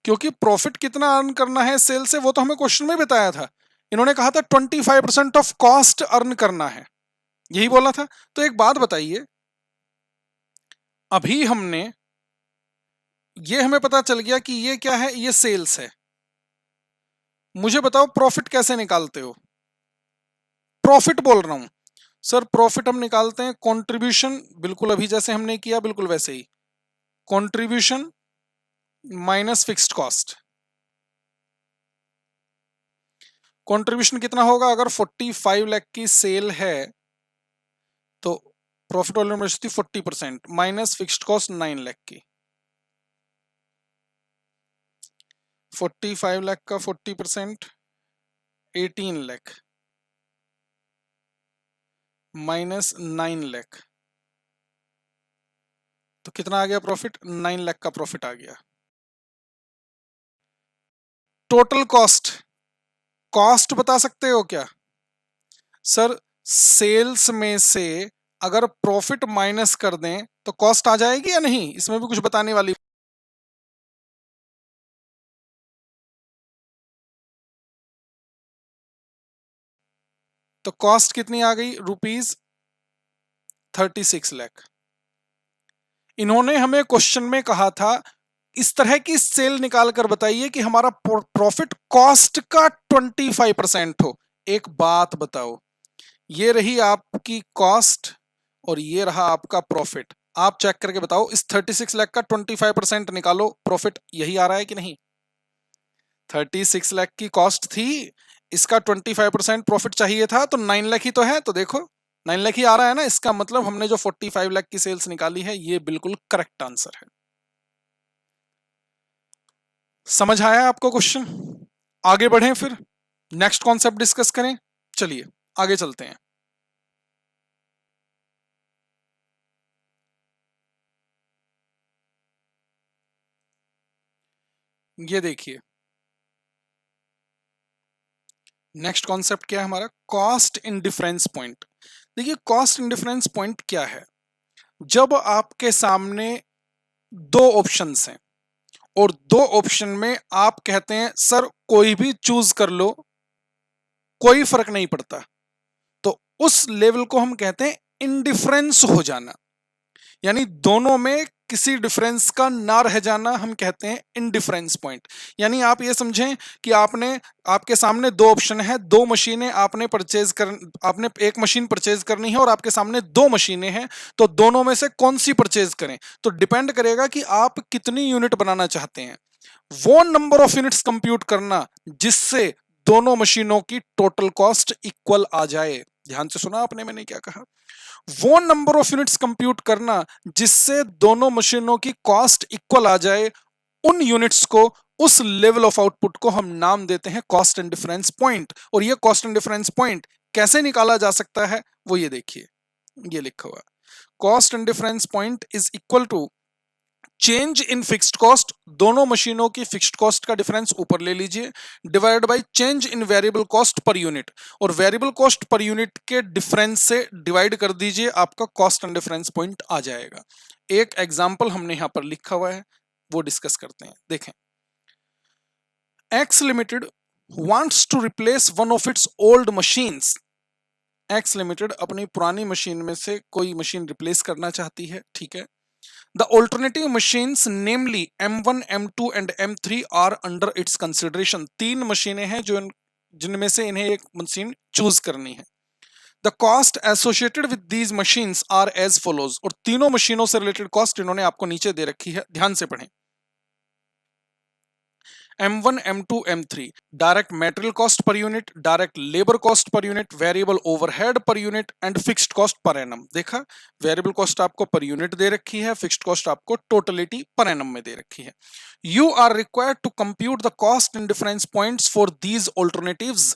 क्योंकि प्रॉफिट कितना अर्न करना है सेल से, वो तो हमें क्वेश्चन में बताया था। इन्होंने कहा था 25% ऑफ कॉस्ट अर्न करना है, यही बोला था। तो एक बात बताइए, अभी हमने, ये हमें पता चल गया कि ये क्या है, ये सेल्स है। मुझे बताओ प्रॉफिट कैसे निकालते हो? प्रॉफिट बोल रहा हूं सर। प्रॉफिट हम निकालते हैं कंट्रीब्यूशन, बिल्कुल अभी जैसे हमने किया बिल्कुल वैसे ही, contribution minus fixed cost. Contribution कितना होगा? अगर 45 लाख की सेल है तो profit volume ratio 40% minus fixed cost 9 lakh की। 45 लाख का 40% 18 लाख माइनस 9 लाख, तो कितना आ गया प्रॉफिट? 9 लाख का प्रॉफिट आ गया। टोटल कॉस्ट, कॉस्ट बता सकते हो क्या सर? सेल्स में से अगर प्रॉफिट माइनस कर दें तो कॉस्ट आ जाएगी या नहीं? इसमें भी कुछ बताने वाली। तो कॉस्ट कितनी आ गई? ₹36 लाख। इन्होंने हमें क्वेश्चन में कहा था इस तरह की सेल निकाल कर बताइए कि हमारा प्रॉफिट कॉस्ट का 25% हो। एक बात बताओ, ये रही आपकी कॉस्ट और ये रहा आपका प्रॉफिट। आप चेक करके बताओ, इस 36 लाख का 25% निकालो, प्रॉफिट यही आ रहा है कि नहीं? 36 लाख की कॉस्ट थी, इसका 25% प्रॉफिट चाहिए था, तो 9 लाख ही तो है। तो देखो 9 लाख ही आ रहा है ना, इसका मतलब हमने जो 45 लाख की सेल्स निकाली है ये बिल्कुल करेक्ट आंसर है। समझ आया आपको क्वेश्चन? आगे बढ़ें फिर, नेक्स्ट कॉन्सेप्ट डिस्कस करें। चलिए आगे चलते हैं। ये देखिए, नेक्स्ट कॉन्सेप्ट क्या है हमारा? Cost indifference point. देखिए कॉस्ट इन डिफरेंस पॉइंट क्या है? जब आपके सामने दो ऑप्शंस हैं और दो ऑप्शन में आप कहते हैं सर कोई भी चूज कर लो, कोई फर्क नहीं पड़ता, तो उस लेवल को हम कहते हैं इनडिफरेंस हो जाना। यानी दोनों में किसी डिफरेंस का ना रह जाना हम कहते हैं इनडिफरेंस पॉइंट। यानी आप ये समझें कि आपके सामने दो ऑप्शन है, दो मशीनें आपने एक मशीन परचेज करनी है और आपके सामने दो मशीनें हैं, तो दोनों में से कौन सी परचेज करें? तो डिपेंड करेगा कि आप कितनी यूनिट बनाना चाहते हैं। वो नंबर ऑफ यूनिट्स कंप्यूट करना जिससे दोनों मशीनों की टोटल कॉस्ट इक्वल आ जाए। ध्यान से सुना आपने मैंने क्या कहा? वो नंबर ऑफ यूनिट्स कंप्यूट करना जिससे दोनों मशीनों की कॉस्ट इक्वल आ जाए, उन यूनिट्स को, उस लेवल ऑफ आउटपुट को हम नाम देते हैं कॉस्ट एंड डिफरेंस पॉइंट। और ये कॉस्ट एंड डिफरेंस पॉइंट कैसे निकाला जा सकता है वो ये देखिए, ये लिखा हुआ cost indifference point is equal to change in fixed cost, दोनों मशीनों की फिक्स्ड कॉस्ट का डिफरेंस ऊपर ले लीजिए, divide by change in variable cost per unit, और वेरिएबल कॉस्ट पर यूनिट के डिफरेंस से डिवाइड कर दीजिए, आपका कॉस्ट एंड डिफरेंस पॉइंट आ जाएगा। एक एग्जांपल हमने यहां पर लिखा हुआ है, वो डिस्कस करते हैं। देखें, X limited wants to replace one of its old machines. X limited अपनी पुरानी मशीन में से कोई मशीन रिप्लेस करना चाहती है, ठीक है। The alternative machines, namely M1, M2 and M3 are under its consideration. तीन मशीनें हैं जो जिनमें से इन्हें एक मशीन चूज करनी है। The cost associated with these machines are as follows, और तीनों मशीनों से रिलेटेड कॉस्ट इन्होंने आपको नीचे दे रखी है, ध्यान से पढ़ें। M1, M2, M3, direct material cost per unit, direct labor cost per unit, variable overhead per unit and fixed cost per annum। देखा, वेरिएबल कॉस्ट आपको पर यूनिट दे रखी है, फिक्स्ड कॉस्ट आपको टोटलिटी पर एनम में दे रखी है। You are required to compute the cost indifference points for these alternatives.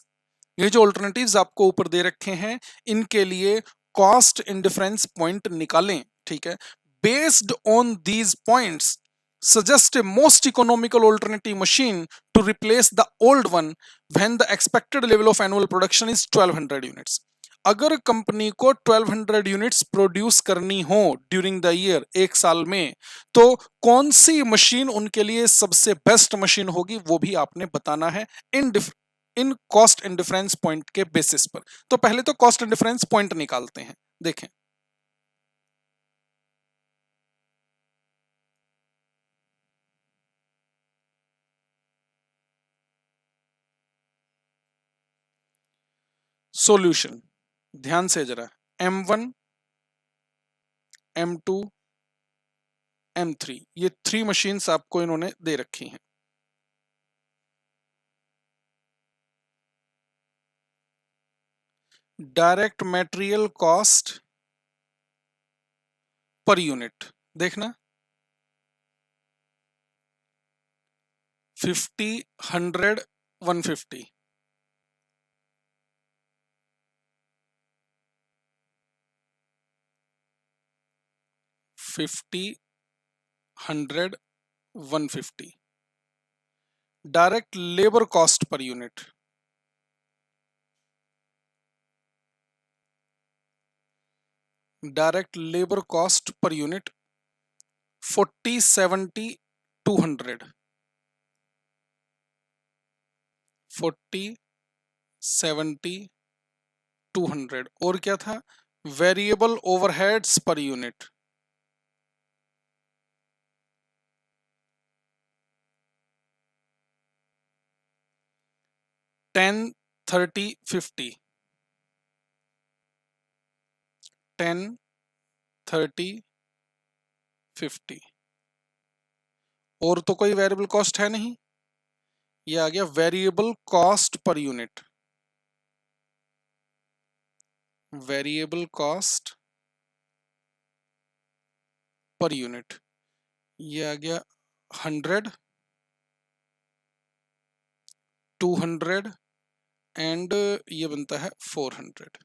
ये जो ऑल्टरनेटिव्स आपको ऊपर दे रखे हैं, इनके लिए कॉस्ट इन डिफरेंस पॉइंट निकालें, ठीक है। Based on these points suggest a most economical alternative machine to replace the old one when the expected level of annual production is 1200 units। अगर कंपनी को 1200 यूनिट्स प्रोड्यूस करनी हो during the year, एक साल में, तो कौन सी मशीन उनके लिए सबसे बेस्ट मशीन होगी, वो भी आपने बताना है in cost indifference point के बेसिस पर। तो पहले तो कॉस्ट एंड डिफरेंस पॉइंट निकालते हैं, देखें। सॉल्यूशन ध्यान से जरा, M1, M2, M3, ये 3 मशीन्स आपको इन्होंने दे रखी हैं। Direct material cost per unit देखना, 50, 100, 150। 50, 100, 150। Direct labour cost per unit, direct labour cost per unit 40, 70, 200। 40, 70, 200। और क्या था, वेरिएबल ओवरहेड्स पर यूनिट 10, 30, 50। 10, 30, 50। और तो कोई वेरिएबल कॉस्ट है नहीं, ये आ गया variable cost per unit. Variable cost per unit, ये आ गया 100, 200 एंड ये बनता है 400।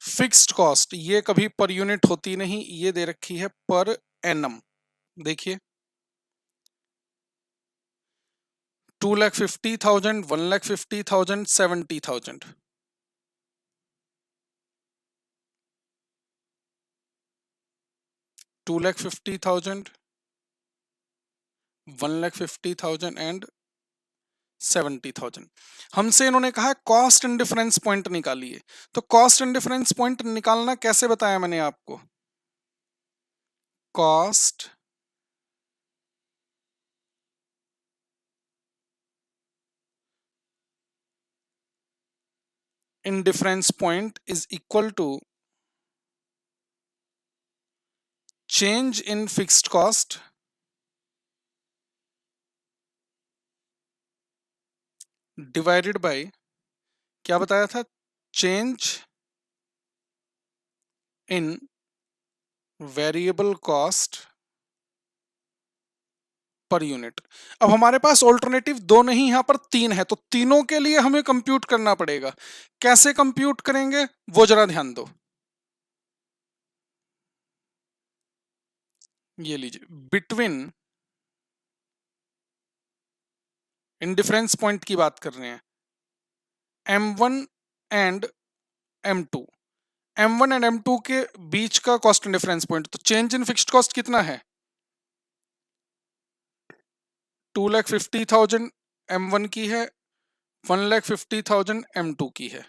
फिक्स्ड कॉस्ट ये कभी पर यूनिट होती नहीं, ये दे रखी है पर एनम। देखिए, 2,50,000, 1,50,000, 70,000। 2,50,000, 1,50,000 एंड 70,000। हमसे इन्होंने कहा कॉस्ट एंड डिफरेंस पॉइंट निकालिए। तो कॉस्ट एंड डिफरेंस पॉइंट निकालना कैसे बताया मैंने आपको, cost indifference point is equal to change in fixed cost divided by, क्या बताया था, change in variable cost per unit. अब हमारे पास ऑल्टरनेटिव दो नहीं, यहां पर तीन है, तो तीनों के लिए हमें कंप्यूट करना पड़ेगा। कैसे कंप्यूट करेंगे वो जरा ध्यान दो। ये लीजिए, बिटवीन, इन डिफरेंस पॉइंट की बात कर रहे हैं, M1 and M2, M1 and M2 के बीच का कॉस्ट एंड डिफरेंस पॉइंट, तो चेंज इन फिक्स्ड कॉस्ट कितना है, 2,50,000 M1 की है, 1,50,000 M2 की है,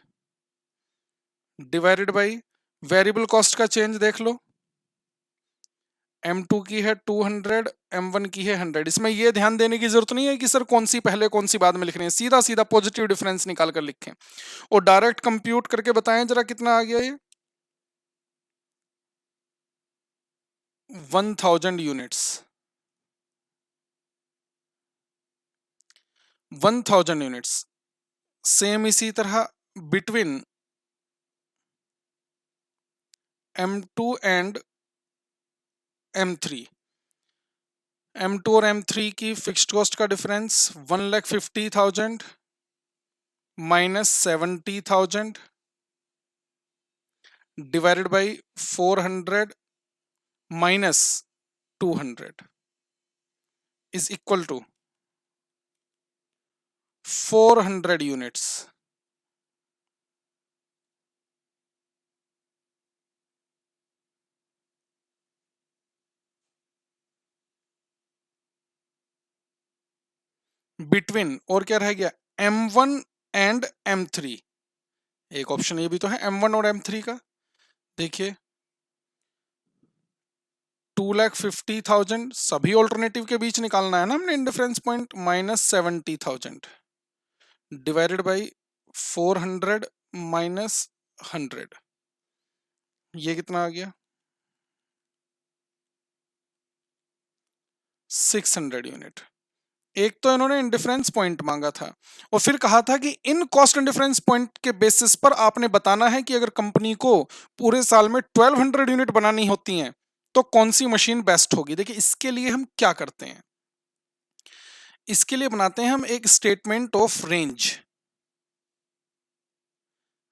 डिवाइडेड बाई वेरिएबल कॉस्ट का चेंज देख लो, M2 की है 200, M1 की है 100। इसमें ये ध्यान देने की जरूरत नहीं है कि सर कौन सी पहले कौन सी बाद में लिख रहे हैं, सीधा सीधा पॉजिटिव डिफरेंस निकाल कर लिखें और डायरेक्ट कंप्यूट करके बताएं जरा कितना आ गया ये। 1000 यूनिट्स, 1000 यूनिट्स। सेम इसी तरह between M2 and M3, M2 और M3 की फिक्स्ड कॉस्ट का difference 1,50,000 minus 70,000 divided by 400 minus 200 is equal to 400 units. Between, और क्या रह गया, M1 एंड M3। एक ऑप्शन ये भी तो है M1 और M3 का। देखिए 2,50,000 सभी ऑल्टरनेटिव के बीच निकालना है ना हमने indifference point, minus 70,000 divided by 400 minus 100, ये कितना आ गया 600 यूनिट। एक तो इन्होंने इंडिफरेंस पॉइंट मांगा था और फिर कहा था कि इन कॉस्ट इंडिफरेंस पॉइंट के बेसिस पर आपने बताना है कि अगर कंपनी को पूरे साल में 1200 यूनिट बनानी होती हैं तो कौन सी मशीन बेस्ट होगी। देखिए इसके लिए हम क्या करते हैं, इसके लिए बनाते हैं हम एक statement of range,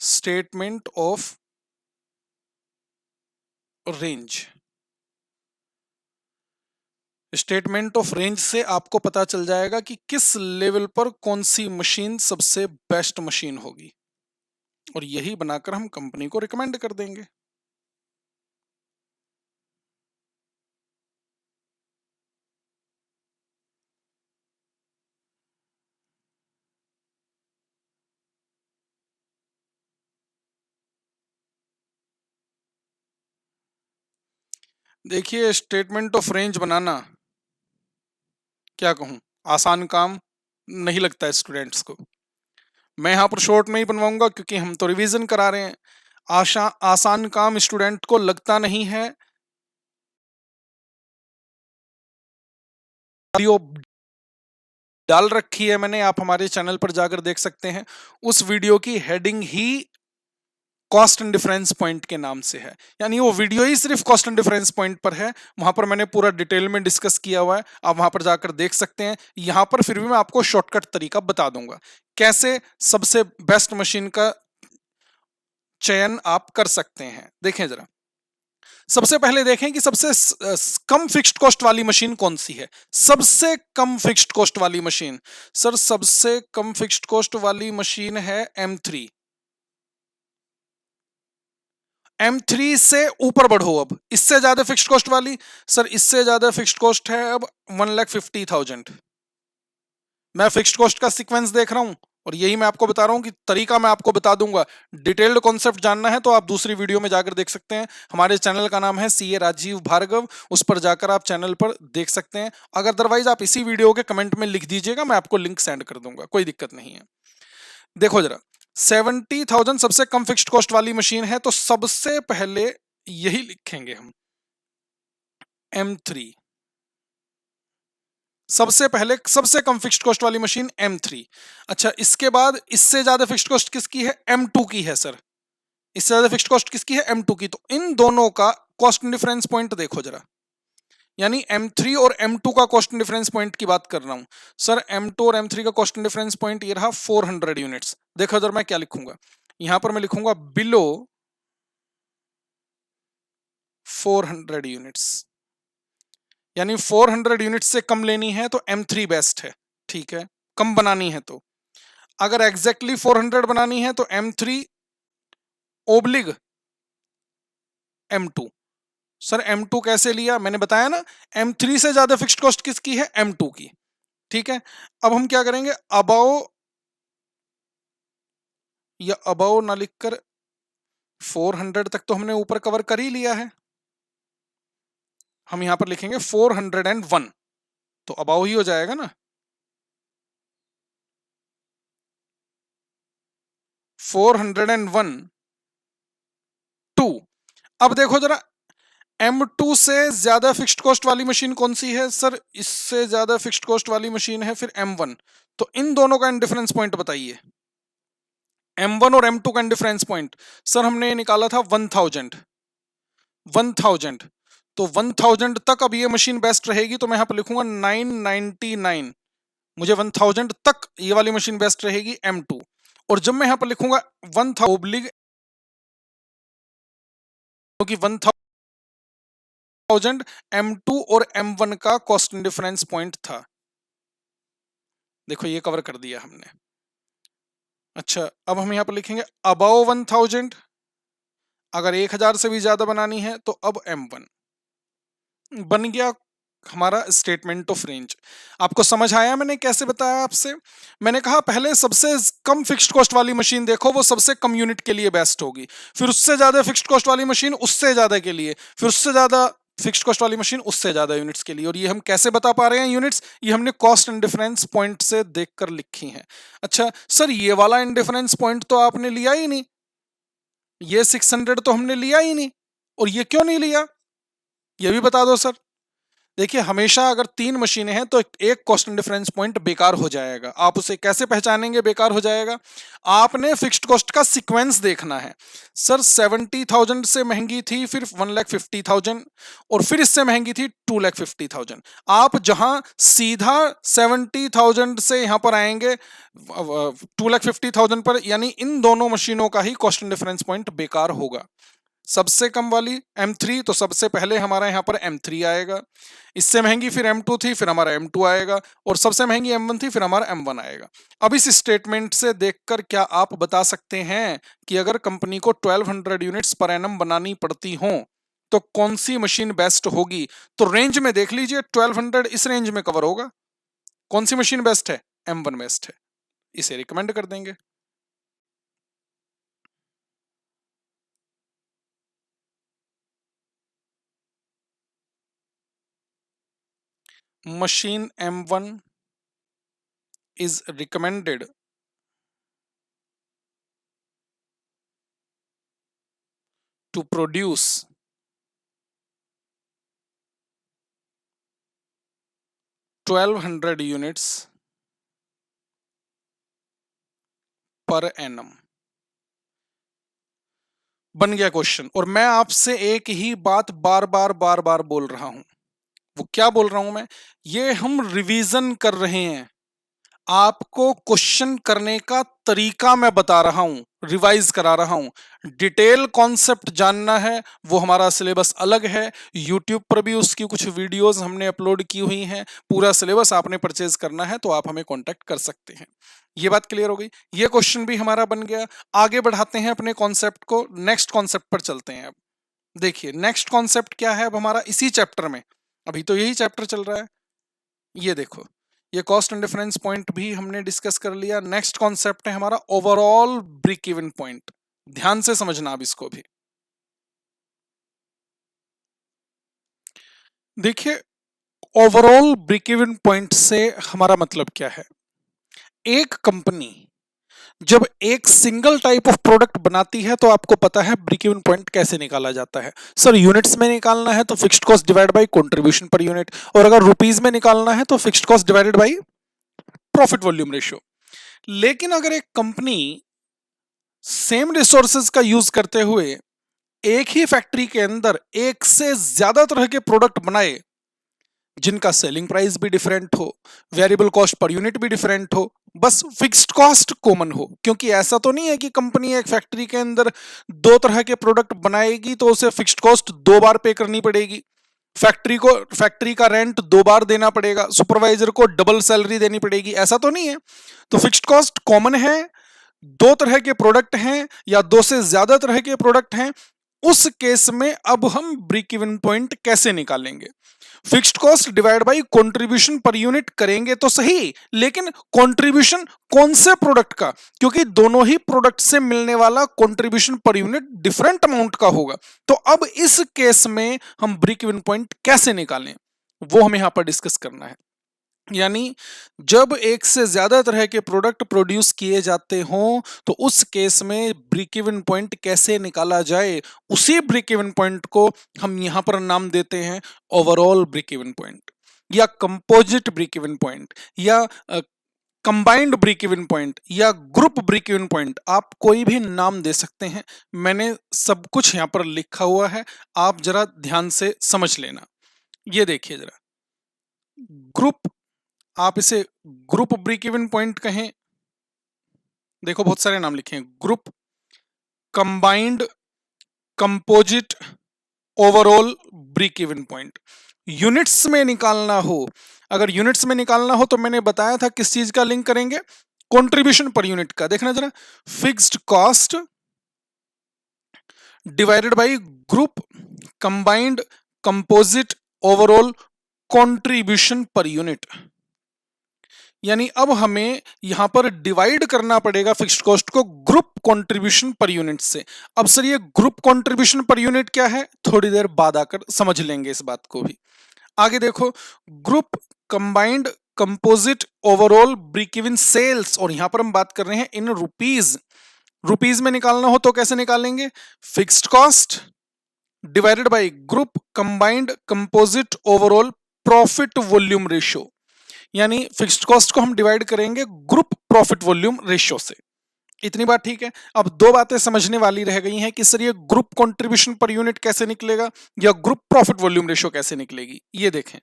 statement of range. Statement of range से आपको पता चल जाएगा कि किस लेवल पर कौन सी मशीन सबसे बेस्ट मशीन होगी और यही बनाकर हम कंपनी को रिकमेंड कर देंगे। देखिए स्टेटमेंट ऑफ रेंज बनाना, क्या कहूं, आसान काम नहीं लगता है स्टूडेंट्स को। मैं यहां पर शॉर्ट में ही बनवाऊंगा क्योंकि हम तो रिवीजन करा रहे हैं। आसान काम स्टूडेंट को लगता नहीं है। वीडियो डाल रखी है मैंने, आप हमारे चैनल पर जाकर देख सकते हैं। उस वीडियो की हेडिंग ही कॉस्ट एंड डिफरेंस पॉइंट के नाम से है, यानी वो वीडियो ही सिर्फ कॉस्ट एंड डिफरेंस पॉइंट पर है। वहां पर मैंने पूरा डिटेल में डिस्कस किया हुआ है, आप वहां पर जाकर देख सकते हैं। यहां पर फिर भी मैं आपको शॉर्टकट तरीका बता दूंगा कैसे सबसे बेस्ट मशीन का चयन आप कर सकते हैं। देखें जरा, सबसे पहले देखें कि सबसे कम फिक्स्ड कॉस्ट वाली मशीन कौन सी है। सबसे कम फिक्स्ड कॉस्ट वाली मशीन, सर सबसे कम फिक्स्ड कॉस्ट वाली मशीन है M3। M3 से ऊपर बढ़ो, अब इससे ज्यादा फिक्स्ड कॉस्ट वाली, सर इससे ज्यादा फिक्स्ड कॉस्ट है अब 1,50,000। मैं फिक्स्ड कॉस्ट का सीक्वेंस देख रहा हूं और यही मैं आपको बता रहा हूं कि तरीका मैं आपको बता दूंगा। डिटेल्ड कॉन्सेप्ट जानना है तो आप दूसरी वीडियो में जाकर देख सकते हैं। हमारे चैनल का नाम है CA राजीव भार्गव, उस पर जाकर आप चैनल पर देख सकते हैं। अगर अदरवाइज आप इसी वीडियो के कमेंट में लिख दीजिएगा, मैं आपको लिंक सेंड कर दूंगा, कोई दिक्कत नहीं है। देखो जरा, 70,000 सबसे कम फिक्स्ड कॉस्ट वाली मशीन है, तो सबसे पहले यही लिखेंगे हम M3। सबसे पहले सबसे कम फिक्स्ड कॉस्ट वाली मशीन M3। अच्छा, इसके बाद इससे ज्यादा फिक्स्ड कॉस्ट किसकी है, M2 की है। सर इससे ज्यादा फिक्स्ड कॉस्ट किसकी है, M2 की। तो इन दोनों का कॉस्ट डिफरेंस पॉइंट देखो जरा, यानी M3 और M2 का कॉस्ट डिफरेंस पॉइंट की बात कर रहा हूं। सर M2 और M3 का कॉस्ट डिफरेंस पॉइंट ये रहा 400 यूनिट्स। देखो जरा मैं क्या लिखूंगा, यहां पर मैं लिखूंगा बिलो 400 यूनिट्स, यानी 400 यूनिट से कम लेनी है तो M3 बेस्ट है। ठीक है, कम बनानी है तो, अगर एग्जैक्टली 400 बनानी है तो M3 ओब्लिग M2। सर M2 कैसे लिया, मैंने बताया ना, M3 से ज्यादा फिक्स्ड कॉस्ट किसकी है, M2 की। ठीक है, अब हम क्या करेंगे, अबाव या अबाव ना लिखकर 400 तक तो हमने ऊपर कवर कर ही लिया है। हम यहां पर लिखेंगे 401, तो अबाउ ही हो जाएगा ना, 401 2। अब देखो जरा, M2 से ज्यादा फिक्स्ड कॉस्ट वाली मशीन कौन सी है सर? इससे ज्यादा फिक्स्ड कॉस्ट वाली मशीन है फिर M1। तो इन दोनों का डिफरेंस पॉइंट बताइए, M1 और M2 का डिफरेंस पॉइंट। सर हमने निकाला था 1000, 1000, तो 1000 तक अब ये मशीन बेस्ट रहेगी, तो मैं यहां पर लिखूंगा 999। मुझे 1000 तक ये वाली मशीन बेस्ट रहेगी M2। और जब मैं यहां पर लिखूंगा 1000, क्योंकि 1000 M2 और M1 का कॉस्ट डिफरेंस पॉइंट था। देखो ये कवर कर दिया हमने। अच्छा, अब हम यहां पर लिखेंगे अबव 1000, अगर 1000 से भी ज्यादा बनानी है तो अब M1 बन गया हमारा स्टेटमेंट ऑफ रेंज। आपको समझ आया मैंने कैसे बताया आपसे? मैंने कहा पहले सबसे कम फिक्स्ड कॉस्ट वाली मशीन देखो, वो सबसे कम यूनिट के लिए बेस्ट होगी, फिर उससे ज्यादा फिक्स्ड कॉस्ट वाली मशीन उससे ज्यादा के लिए, फिर उससे ज्यादा फिक्स्ड कॉस्ट वाली मशीन उससे ज्यादा यूनिट्स के लिए। और ये हम कैसे बता पा रहे हैं यूनिट्स? ये हमने कॉस्ट एंड डिफरेंस पॉइंट से देखकर लिखी हैं। अच्छा सर, ये वाला इंडिफरेंस पॉइंट तो आपने लिया ही नहीं, ये 600 तो हमने लिया ही नहीं, और ये क्यों नहीं लिया, ये भी बता दो सर। देखिए हमेशा अगर 3 मशीनें हैं तो एक कॉस्ट एंड डिफरेंस पॉइंट बेकार हो जाएगा। आप उसे कैसे पहचानेंगे बेकार हो जाएगा? आपने फिक्स्ड कॉस्ट का सीक्वेंस देखना है। सर 70,000 से महंगी थी, फिर 1,50,000, और फिर इससे महंगी थी 2,50,000। आप जहां सीधा 70,000 से यहां पर आएंगे 2,50,000 पर, यानी इन दोनों मशीनों का ही कॉस्ट एंड डिफरेंस पॉइंट बेकार होगा। सबसे कम वाली M3, तो सबसे पहले हमारा यहां पर M3 आएगा, इससे महंगी फिर M2 थी, फिर हमारा M2 आएगा, और सबसे महंगी M1 थी, फिर हमारा M1 आएगा। अब इस स्टेटमेंट से देखकर क्या आप बता सकते हैं कि अगर कंपनी को 1200 यूनिट्स पर एनम बनानी पड़ती हो तो कौन सी मशीन बेस्ट होगी? तो रेंज में देख लीजिए, 1200 इस रेंज में कवर होगा। कौन सी मशीन बेस्ट है? M1 बेस्ट है, इसे रिकमेंड कर देंगे। Machine M1 is recommended to produce 1200 units per annum। बन गया क्वेश्चन। और मैं आपसे एक ही बात बार बार बोल रहा हूं। वो क्या बोल रहा हूं मैं? ये हम रिवीजन कर रहे हैं, आपको क्वेश्चन करने का तरीका मैं बता रहा हूं, रिवाइज करा रहा हूं। डिटेल कॉन्सेप्ट जानना है वो हमारा सिलेबस अलग है, यूट्यूब पर भी उसकी कुछ वीडियोस हमने अपलोड की हुई हैं। पूरा सिलेबस आपने परचेज करना है तो आप हमें कांटेक्ट कर सकते हैं। ये बात क्लियर हो गई। ये क्वेश्चन भी हमारा बन गया। आगे बढ़ाते हैं अपने कॉन्सेप्ट को, नेक्स्ट कॉन्सेप्ट पर चलते हैं। अब देखिए नेक्स्ट कॉन्सेप्ट क्या है अब हमारा इसी चैप्टर में, अभी तो यही चैप्टर चल रहा है। ये देखो, ये कॉस्ट एंड डिफरेंस पॉइंट भी हमने डिस्कस कर लिया। नेक्स्ट कॉन्सेप्ट है हमारा ओवरऑल ब्रेक इवन पॉइंट। ध्यान से समझना अब इसको भी। देखिए ओवरऑल ब्रेक इवन पॉइंट से हमारा मतलब क्या है? एक कंपनी जब एक सिंगल टाइप ऑफ प्रोडक्ट बनाती है तो आपको पता है ब्रेक इवन पॉइंट कैसे निकाला जाता है। सर यूनिट्स में निकालना है तो fixed cost divide by contribution per unit, और अगर रुपीस में निकालना है तो fixed cost divided by profit volume ratio. लेकिन अगर एक कंपनी सेम रिसोर्सेज का यूज करते हुए एक ही फैक्ट्री के अंदर एक से ज्यादा तरह के प्रोडक्ट बनाए, जिनका सेलिंग प्राइस भी डिफरेंट हो, वेरिएबल कॉस्ट पर यूनिट भी डिफरेंट हो, बस फिक्स्ड कॉस्ट कॉमन हो, क्योंकि ऐसा तो नहीं है कि कंपनी एक फैक्ट्री के अंदर 2 तरह के प्रोडक्ट बनाएगी तो उसे फिक्स्ड कॉस्ट 2 बार पे करनी पड़ेगी, फैक्ट्री का रेंट 2 बार देना पड़ेगा, सुपरवाइजर को डबल सैलरी देनी पड़ेगी, ऐसा तो नहीं है। तो फिक्स्ड कॉस्ट कॉमन है, 2 तरह के प्रोडक्ट हैं या 2 से ज्यादा तरह के प्रोडक्ट हैं, उस केस में अब हम ब्रेक इवन पॉइंट कैसे निकालेंगे? Fixed cost divide by contribution per unit करेंगे तो सही, लेकिन कंट्रीब्यूशन कौन से प्रोडक्ट का, क्योंकि दोनों ही प्रोडक्ट से मिलने वाला contribution per unit different amount का होगा। तो अब इस केस में हम ब्रेक इवन पॉइंट कैसे निकालें, वो हमें यहां पर डिस्कस करना है। यानी जब एक से ज्यादा तरह के प्रोडक्ट प्रोड्यूस किए जाते हों तो उस केस में ब्रेक इवन पॉइंट कैसे निकाला जाए, उसी ब्रेक इवन पॉइंट को हम यहां पर नाम देते हैं ओवरऑल ब्रेक इवन पॉइंट, या कंपोजिट ब्रेक इवन पॉइंट, या कंबाइंड ब्रेक इवन पॉइंट, या ग्रुप ब्रेक इवन पॉइंट। आप कोई भी नाम दे सकते हैं, मैंने सब कुछ यहां पर लिखा हुआ है, आप जरा ध्यान से समझ लेना। ये देखिए जरा, ग्रुप, आप इसे ग्रुप ब्रेक इवन पॉइंट कहें, देखो बहुत सारे नाम लिखे हैं, group, combined, composite, overall break even point. Units में निकालना हो, अगर यूनिट्स में निकालना हो तो मैंने बताया था किस चीज का लिंक करेंगे, कंट्रीब्यूशन पर यूनिट का। देखना जरा, fixed cost divided by group, combined, composite, overall contribution per unit. यानी अब हमें यहां पर डिवाइड करना पड़ेगा फिक्स्ड कॉस्ट को ग्रुप कंट्रीब्यूशन पर यूनिट से। अब सर ये ग्रुप कंट्रीब्यूशन पर यूनिट क्या है, थोड़ी देर बाद आकर समझ लेंगे इस बात को भी। आगे देखो, group, combined, composite, overall break even sales, और यहां पर हम बात कर रहे हैं इन रुपीज। रुपीज में निकालना हो तो कैसे निकालेंगे, fixed cost divided by group, combined, composite, overall profit volume ratio. यानी फिक्स्ड कॉस्ट को हम डिवाइड करेंगे ग्रुप प्रॉफिट वॉल्यूम रेशियो से। इतनी बात ठीक है। अब दो बातें समझने वाली रह गई हैं कि सर ये ग्रुप कंट्रीब्यूशन पर यूनिट कैसे निकलेगा या ग्रुप प्रॉफिट वॉल्यूम रेशियो कैसे निकलेगी। ये देखें,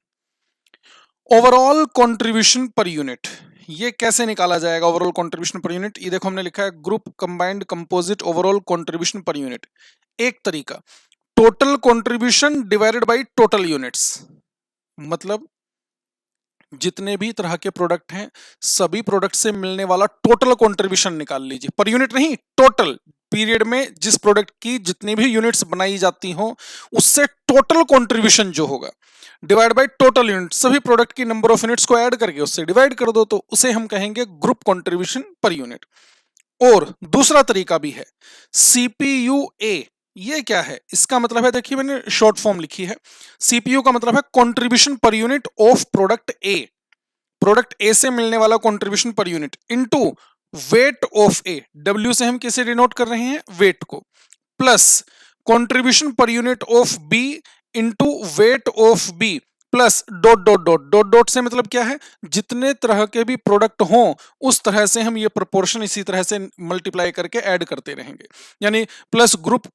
ओवरऑल कंट्रीब्यूशन पर यूनिट, ये कैसे निकाला जाएगा ओवरऑल कंट्रीब्यूशन पर यूनिट। ये देखो हमने लिखा है group, combined, composite, overall contribution per unit. एक तरीका, total contribution divided by total units, मतलब जितने भी तरह के प्रोडक्ट हैं सभी प्रोडक्ट से मिलने वाला टोटल कंट्रीब्यूशन निकाल लीजिए, पर यूनिट नहीं, टोटल पीरियड में जिस प्रोडक्ट की जितनी भी यूनिट्स बनाई जाती हो उससे टोटल कंट्रीब्यूशन जो होगा डिवाइड बाय टोटल यूनिट, सभी प्रोडक्ट की नंबर ऑफ यूनिट्स को ऐड करके उससे डिवाइड कर दो, तो उसे हम कहेंगे ग्रुप कंट्रीब्यूशन पर यूनिट। और दूसरा तरीका भी है, सीपीयूए। ये क्या है, इसका मतलब है, देखिए मैंने शॉर्ट फॉर्म लिखी है, सीपीयू का मतलब है contribution per unit of product A. Product A से मिलने वाला contribution per unit into weight of A, W से हम किसे डिनोट कर रहे हैं, वेट को, plus contribution per unit of B into weight of B plus dot dot dot dot dot से मतलब क्या है, जितने तरह के भी प्रोडक्ट हों उस तरह से हम ये प्रोपोर्शन इसी तरह से मल्टीप्लाई करके ऐड करते रहेंगे। यानी plus group,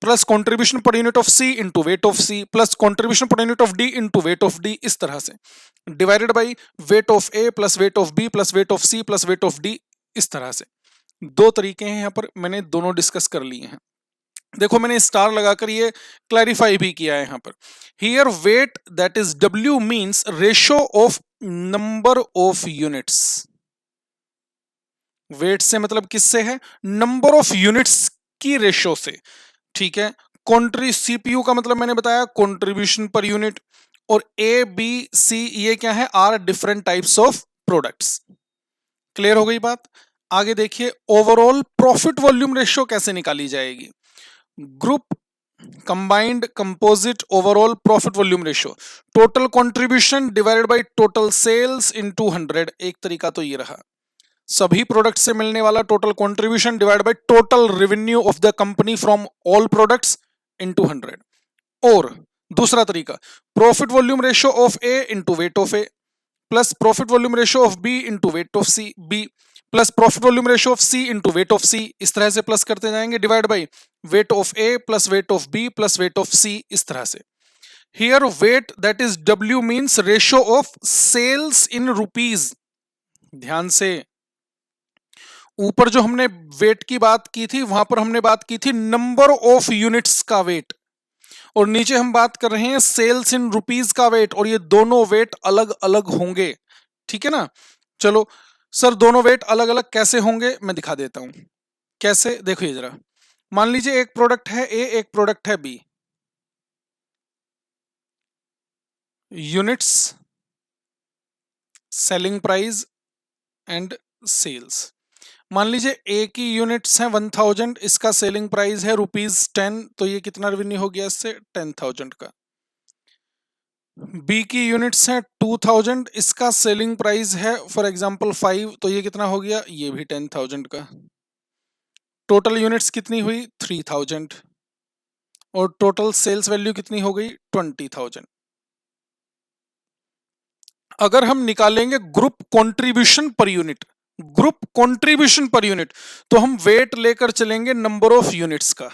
plus contribution per unit of C into weight of C plus contribution per unit of D into weight of D, इस तरह से divided by weight of A plus weight of B plus weight of C plus weight of D, इस तरह से। दो तरीके हैं, यहां पर मैंने दोनों डिस्कस कर लिए हैं। देखो मैंने स्टार लगाकर ये क्लैरिफाई भी किया है यहां पर, here weight that is W means ratio of number of units. Weight से मतलब किससे है, नंबर ऑफ यूनिट्स की रेशियो से, ठीक है। सीपीयू का मतलब मैंने बताया कंट्रीब्यूशन पर यूनिट, और ए बी सी ये क्या है, are different types of products. Clear हो गई बात। आगे देखिए, ओवरऑल प्रॉफिट वॉल्यूम रेशियो कैसे निकाली जाएगी, group, combined, composite, overall profit volume ratio, total contribution divided by total sales into 100। एक तरीका तो ये रहा, सभी प्रोडक्ट से मिलने वाला total contribution divide by total revenue of the company from all products into 100। और दूसरा तरीका, profit volume ratio of A into weight of A plus profit volume ratio of B into weight of C B plus profit volume ratio of C into weight of C, इस तरह से plus करते जाएंगे, divide by weight of A plus weight of B plus weight of C, इस तरह से। Here weight that is W means ratio of sales in rupees. ध्यान से, ऊपर जो हमने वेट की बात की थी वहां पर हमने बात की थी नंबर ऑफ यूनिट्स का वेट, और नीचे हम बात कर रहे हैं सेल्स इन रुपीज का वेट, और ये दोनों वेट अलग अलग होंगे, ठीक है ना। चलो सर दोनों वेट अलग अलग कैसे होंगे मैं दिखा देता हूं। कैसे, देखिए जरा, मान लीजिए एक प्रोडक्ट है ए, एक प्रोडक्ट है B. Units, selling price and sales. मान लीजिए ए की यूनिट्स हैं 1000, इसका सेलिंग प्राइस है ₹10, तो ये कितना रेवेन्यू हो गया इससे? 10,000 का। बी की यूनिट्स हैं 2000, इसका सेलिंग प्राइस है फॉर एग्जांपल 5, तो ये कितना हो गया? ये भी 10,000 का। टोटल यूनिट्स कितनी हुई? 3000, और टोटल सेल्स वैल्यू कितनी हो गई? 20,000। अगर हम निकालेंगे group contribution per unit, group contribution per unit, तो हम वेट लेकर चलेंगे नंबर ऑफ यूनिट्स का।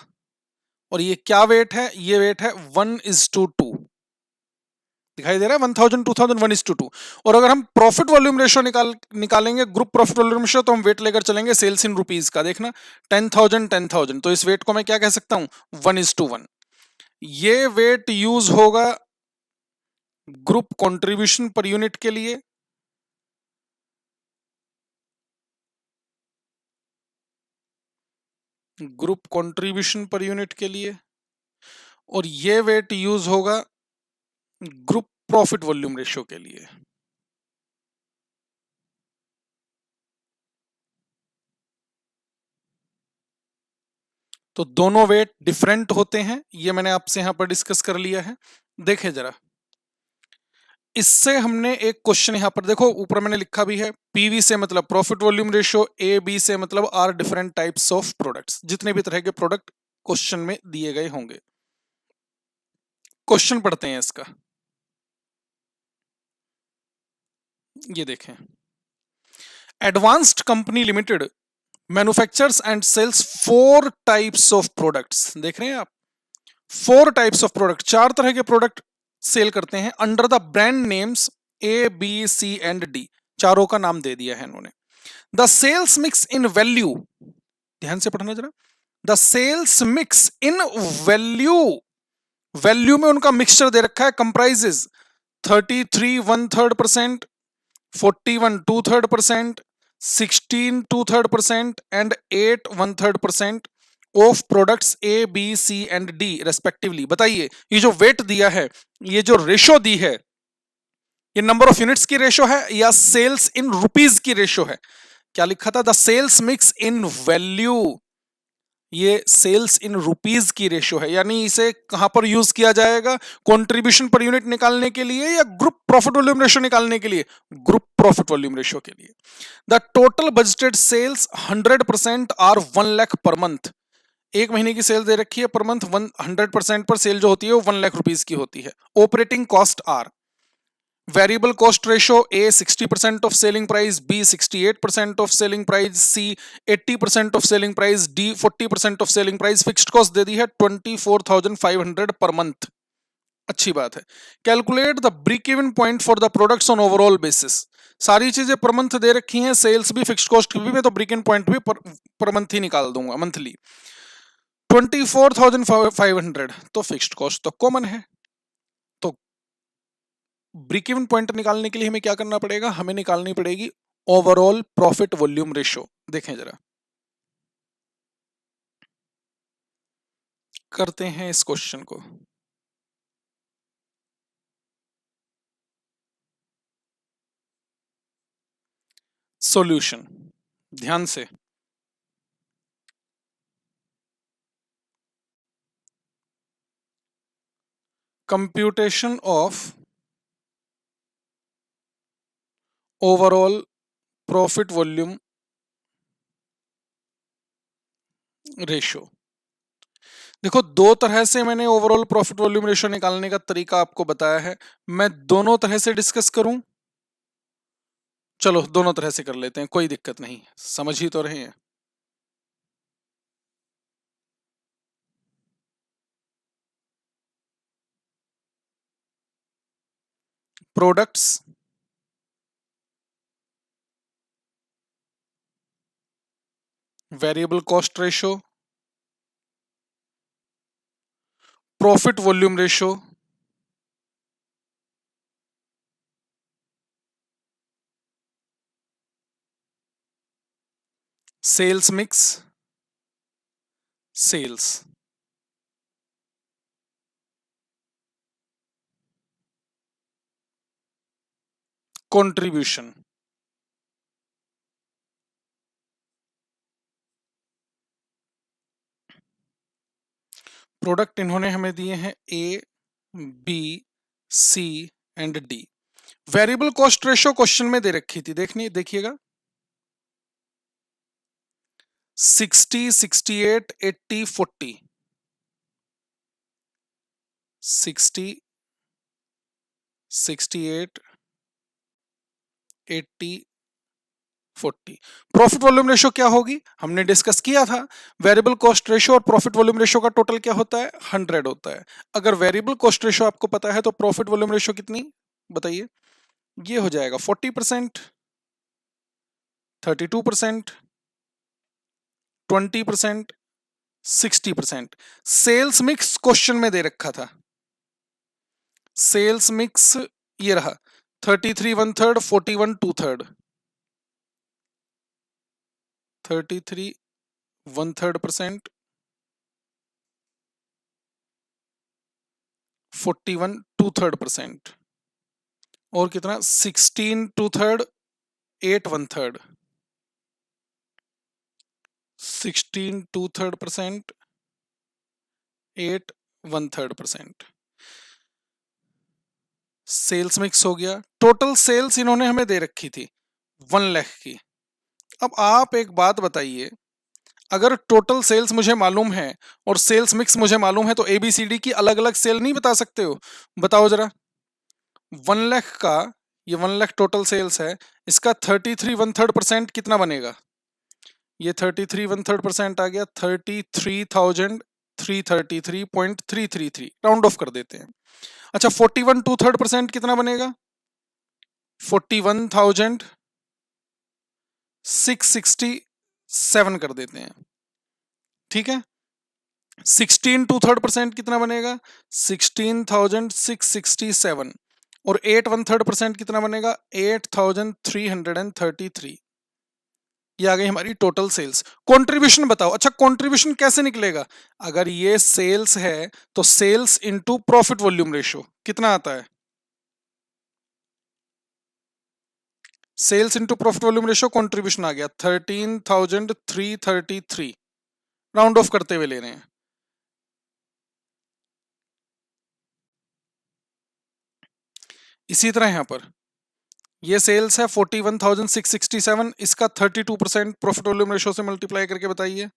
और ये क्या वेट है? ये वेट है 1:2। दिखाई दे रहा है? 1000, 2000, 1:2। और अगर हम प्रॉफिट वॉल्यूम रेशियो निकालेंगे ग्रुप प्रॉफिट वॉल्यूम रेशियो, तो हम वेट लेकर चलेंगे सेल्स इन रुपीज का। देखना 10,000 10,000, तो इस वेट को मैं क्या कह सकता हूं? 1:1। ये वेट यूज होगा ग्रुप कंट्रीब्यूशन पर यूनिट के लिए, ग्रुप कंट्रीब्यूशन पर यूनिट के लिए, और ये वेट यूज होगा ग्रुप प्रॉफिट वॉल्यूम रेशियो के लिए। तो दोनों वेट डिफरेंट होते हैं, ये मैंने आपसे यहां पर डिस्कस कर लिया है। देखें जरा, इससे हमने एक क्वेश्चन यहां पर देखो, ऊपर मैंने लिखा भी है, पीवी से मतलब profit volume ratio, A B से मतलब are different types of products. जितने भी तरह के प्रोडक्ट क्वेश्चन में दिए गए होंगे। क्वेश्चन पढ़ते हैं इसका। ये देखें, advanced company limited manufactures and sales 4 types of products. देख रहे हैं आप, 4 टाइप्स ऑफ प्रोडक्ट, 4 तरह के प्रोडक्ट सेल करते हैं under the brand names A B C and D. चारों का नाम दे दिया है इन्होंने। The sales mix in value, ध्यान से पढ़ना जरा, the sales mix in value, value में उनका मिक्सचर दे रखा है, comprises 33 1/3%, 41 2/3%, 16 2/3% and 8 1/3% of products A B C and D respectively. बताइए, ये जो वेट दिया है, ये जो रेशो दी है, ये नंबर ऑफ यूनिट्स की रेशो है या सेल्स इन रुपीज की रेशो है? क्या लिखा था? The sales mix in value, ये सेल्स इन रुपीज की रेशो है। यानी इसे कहां पर यूज किया जाएगा? कंट्रीब्यूशन पर यूनिट निकालने के लिए या ग्रुप प्रॉफिट वॉल्यूम रेशो निकालने के लिए? ग्रुप प्रॉफिट वॉल्यूम रेशो के लिए। The total budgeted sales 100% are 1 lakh per month. एक महीने की सेल दे रखी है, पर मंथ 100% पर सेल जो होती है वो 1 लाख रुपीज की होती है। Operating cost are variable cost ratio, A 60% of selling price, B 68% of selling price, C 80% of selling price, D 40% of selling price. Fixed cost दे दी है 24,500 पर मंथ। अच्छी बात है। Calculate the break even point for the products on overall basis. सारी चीजें per month दे रखी हैं, सेल्स भी फिक्स्ड कॉस्ट भी, मैं तो ब्रेक इवन पॉइंट भी पर मंथ ही निकाल दूंगा, मंथली। 24,500 तो फिक्स्ड कॉस्ट तो कॉमन है, तो ब्रेक इवन पॉइंट निकालने के लिए हमें क्या करना पड़ेगा? हमें निकालनी पड़ेगी ओवरऑल प्रॉफिट वॉल्यूम रेशो। देखें जरा, करते हैं इस क्वेश्चन को। सॉल्यूशन, ध्यान से, computation of overall profit volume ratio. देखो, दो तरह से मैंने ओवरऑल प्रॉफिट वॉल्यूम रेशो निकालने का तरीका आपको बताया है। मैं दोनों तरह से डिस्कस करूं? चलो दोनों तरह से कर लेते हैं, कोई दिक्कत नहीं, समझ ही तो रहे हैं। Products variable cost ratio, profit volume ratio, sales mix, sales. Contribution. Product इन्होंने हमें दिए हैं A, B, C and D. Variable cost ratio question में दे रखी थी, देखिएगा 60, 68, 80, 40। 60, 68, 80, 40। प्रॉफिट वॉल्यूम रेशो क्या होगी, हमने डिस्कस किया था। वेरिएबल कॉस्ट रेशो और प्रॉफिट वॉल्यूम रेशो का टोटल क्या होता है, 100 होता है। अगर वेरिएबल कॉस्ट रेशो आपको पता है तो प्रॉफिट वॉल्यूम रेशो कितनी बताइए, ये हो जाएगा 40%, 32%, 20%, 60%। सेल्स मिक्स क्वेश्चन में दे रखा था, सेल्स मिक्स ये रहा 33 1/3, 41 2/3। 33 1/3%, 41 2/3%, और कितना 16 2/3, 8 1/3। 16 2/3%, 8 1/3%। सेल्स मिक्स हो गया। टोटल सेल्स इन्होंने हमें दे रखी थी 1 लाख की। अब आप एक बात बताइए, अगर टोटल सेल्स मुझे मालूम है और सेल्स मिक्स मुझे मालूम है तो एबीसीडी की अलग अलग सेल नहीं बता सकते हो, बताओ जरा। 1 लाख का, ये 1 लाख टोटल सेल्स है, इसका 33 1/3% कितना बनेगा, ये 33 1/3% आ गया 33,333.333, राउंड ऑफ कर देते हैं। अच्छा 41 2/3% कितना बनेगा, 41,667 कर देते हैं, ठीक है। 16 2/3% कितना बनेगा, 16,667, और 8 1/3% कितना बनेगा, 8,333। ये आ गई हमारी टोटल सेल्स। कंट्रीब्यूशन बताओ, अच्छा कंट्रीब्यूशन कैसे निकलेगा, अगर ये सेल्स है तो sales into profit volume ratio कितना आता है, sales into profit volume ratio contribution आ गया 13,333, राउंड ऑफ करते हुए ले रहे हैं। इसी तरह यहां पर ये सेल्स है 41,667, इसका 32% प्रॉफिट वॉल्यूम रेशो से मल्टीप्लाई करके बताइए,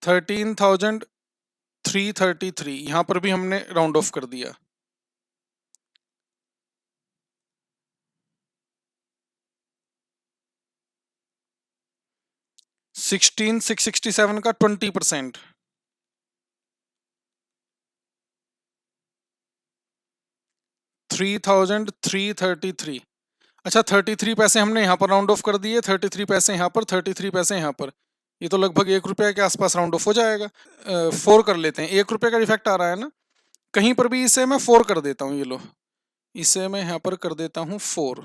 13,333, यहां पर भी हमने राउंड ऑफ कर दिया। 16,667 का 20%, 3,333। अच्छा 33 पैसे हमने यहाँ पर राउंड ऑफ कर दिए, 33 पैसे यहाँ पर, 33 पैसे यहाँ पर, ये तो लगभग 1 रुपये के आसपास राउंड ऑफ हो जाएगा। 4 कर लेते हैं, 1 रुपये का इफेक्ट आ रहा है ना, कहीं पर भी इसे मैं 4 कर देता हूँ, ये लो इसे मैं यहाँ पर कर देता हूँ 4।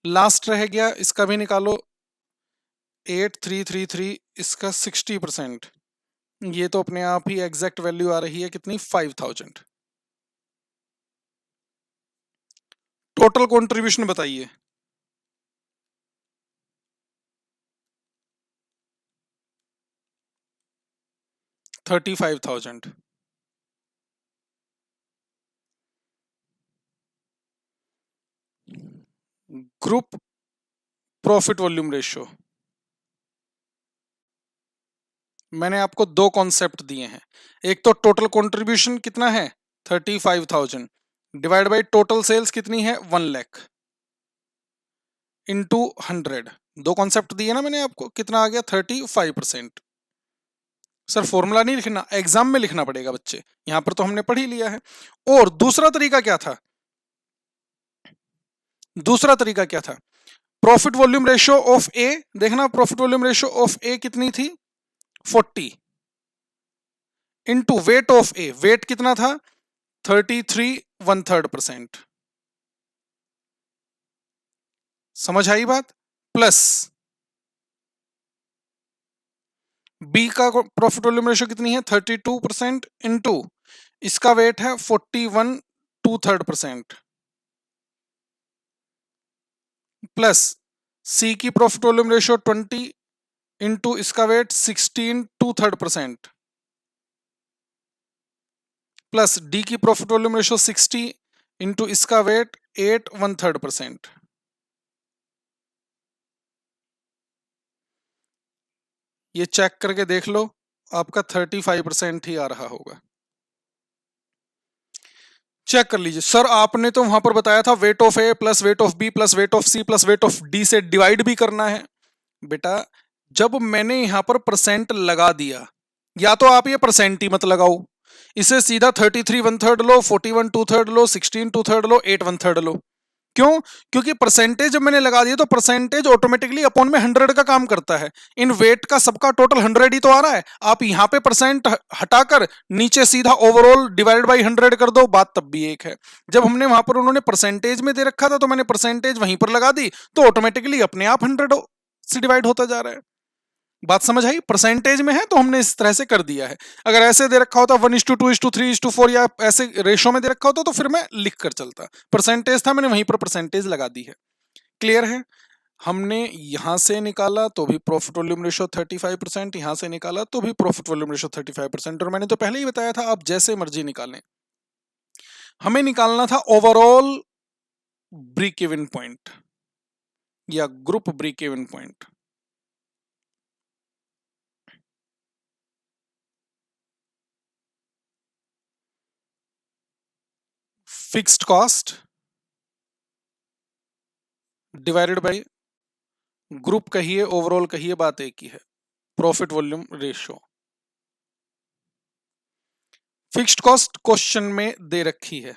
लास्ट रह गया, इसका भी निकालो 8333, इसका 60%, ये तो अपने आप ही एग्जैक्ट वैल्यू आ रही है कितनी, 5000। टोटल कंट्रीब्यूशन बताइए, 35,000। ग्रुप प्रॉफिट वॉल्यूम रेशियो, मैंने आपको 2 कॉन्सेप्ट दिए हैं, एक तो टोटल कंट्रीब्यूशन कितना है 35,000 डिवाइड बाय टोटल सेल्स कितनी है 1 लाख इनटू 100। 2 कॉन्सेप्ट दिए ना मैंने आपको, कितना आ गया 35%। सर फॉर्मूला नहीं लिखना, एग्जाम में लिखना पड़ेगा बच्चे, यहां पर तो हमने पढ़ ही लिया है। और दूसरा तरीका क्या था, दूसरा तरीका क्या था, profit volume ratio of A, देखना profit volume ratio of A कितनी थी 40, into weight of A, weight कितना था 33 1/3%। समझ आई बात, प्लस बी का प्रॉफिट वॉल्यूम रेशियो कितनी है 32% इनटू इसका वेट है 41 2/3% प्लस सी की प्रॉफिट वॉल्यूम रेशियो 20 इंटू इसका वेट 16/2/3% प्लस डी की प्रॉफिट वॉल्यूम रेशियो 60 इंटू इसका वेट 8/1/3%। ये चेक करके देख लो, आपका 35% ही आ रहा होगा। चेक कर लीजिए। सर आपने तो वहां पर बताया था weight of A plus weight of B plus weight of C plus weight of D से डिवाइड भी करना है। बेटा जब मैंने यहां पर परसेंट लगा दिया, या तो आप ये परसेंट ही मत लगाओ, इसे सीधा 33/1/3 लो, 41/2/3 लो, 16/2/3 लो, 8/1/3 लो। क्यों? क्योंकि परसेंटेज जब मैंने लगा दिया तो परसेंटेज ऑटोमेटिकली अपॉन में 100 का काम करता है। इन वेट का सबका टोटल 100 ही तो आ रहा है। आप यहां पे परसेंट हटाकर नीचे सीधा ओवरऑल डिवाइड बाई 100 कर दो, बात तब भी एक है। जब हमने वहां पर उन्होंने परसेंटेज में दे रखा था तो मैंने परसेंटेज वहीं पर लगा दी, तो ऑटोमेटिकली अपने आप 100 से डिवाइड होता जा रहा है। बात समझ आई? परसेंटेज में है तो हमने इस तरह से कर दिया है। अगर ऐसे दे रखा होता 1:2:3:4 या ऐसे रेशो में दे रखा होता तो फिर मैं लिख कर चलता। परसेंटेज था, मैंने वहीं पर परसेंटेज लगा दी है। क्लियर है? हमने यहां से निकाला तो भी प्रॉफिट वॉल्यूम रेशियो 35%, यहां से निकाला तो भी प्रॉफिट वॉल्यूम रेशियो 35%। और मैंने तो पहले ही बताया था आप जैसे मर्जी निकालें, हमें निकालना था ओवरऑल ब्रेक इवन पॉइंट या group break even point. Fixed cost divided by group कहिए ओवरऑल कहिए, बात एक ही है, profit volume ratio. Fixed cost question में दे रखी है,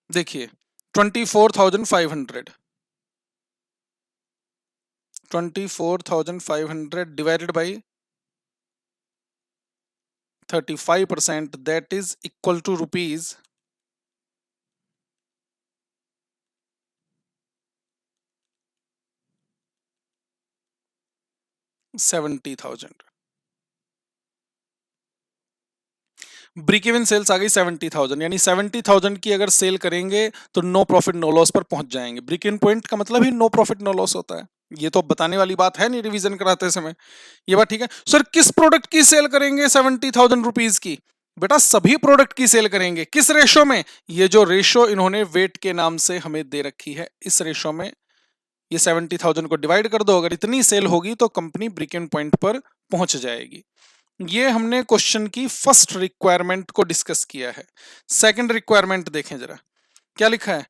देखिए 24,500 divided by 35%, that is equal to rupees 70,000। Break even sales आ गई 70,000, यानी 70,000 की अगर सेल करेंगे तो नो प्रॉफिट नो लॉस पर पहुंच जाएंगे। ब्रेक इवन पॉइंट का मतलब ही नो प्रॉफिट नो लॉस होता है। ये तो बताने वाली बात है नहीं रिवीजन कराते समय, ये बात ठीक है। सर किस प्रोडक्ट की सेल करेंगे 70,000 रुपीज की? बेटा सभी प्रोडक्ट की सेल करेंगे। किस रेशो में? ये जो रेशो इन्होंने वेट के नाम से हमें दे रखी है, इस रेशो में ये 70,000 को डिवाइड कर दो, अगर इतनी सेल होगी तो कंपनी ब्रेक इवन पॉइंट पर पहुंच जाएगी। ये हमने क्वेश्चन की फर्स्ट रिक्वायरमेंट को डिस्कस किया है। सेकंड रिक्वायरमेंट देखें जरा, क्या लिखा है?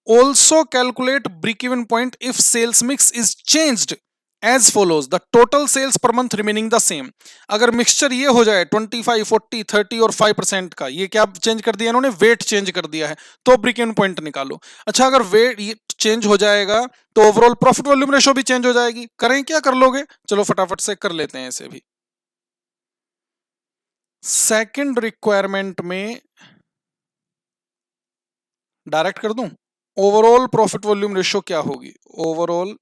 Also calculate break even point if sales mix is changed as follows, the total sales per month remaining the same. अगर मिक्सचर ये हो जाए 25, 40, 30 और 5% का, ये क्या चेंज कर दिया इन्होंने? वेट चेंज कर दिया है, तो ब्रेक इवन पॉइंट निकालो। अच्छा अगर वेट चेंज हो जाएगा तो ओवरऑल प्रॉफिट वॉल्यूम रेशो भी चेंज हो जाएगी। करें क्या? कर लोगे? चलो फटाफट से कर लेते हैं इसे भी। सेकंड रिक्वायरमेंट में डायरेक्ट कर दूं, ओवरऑल प्रॉफिट वॉल्यूम रेशियो क्या होगी? Overall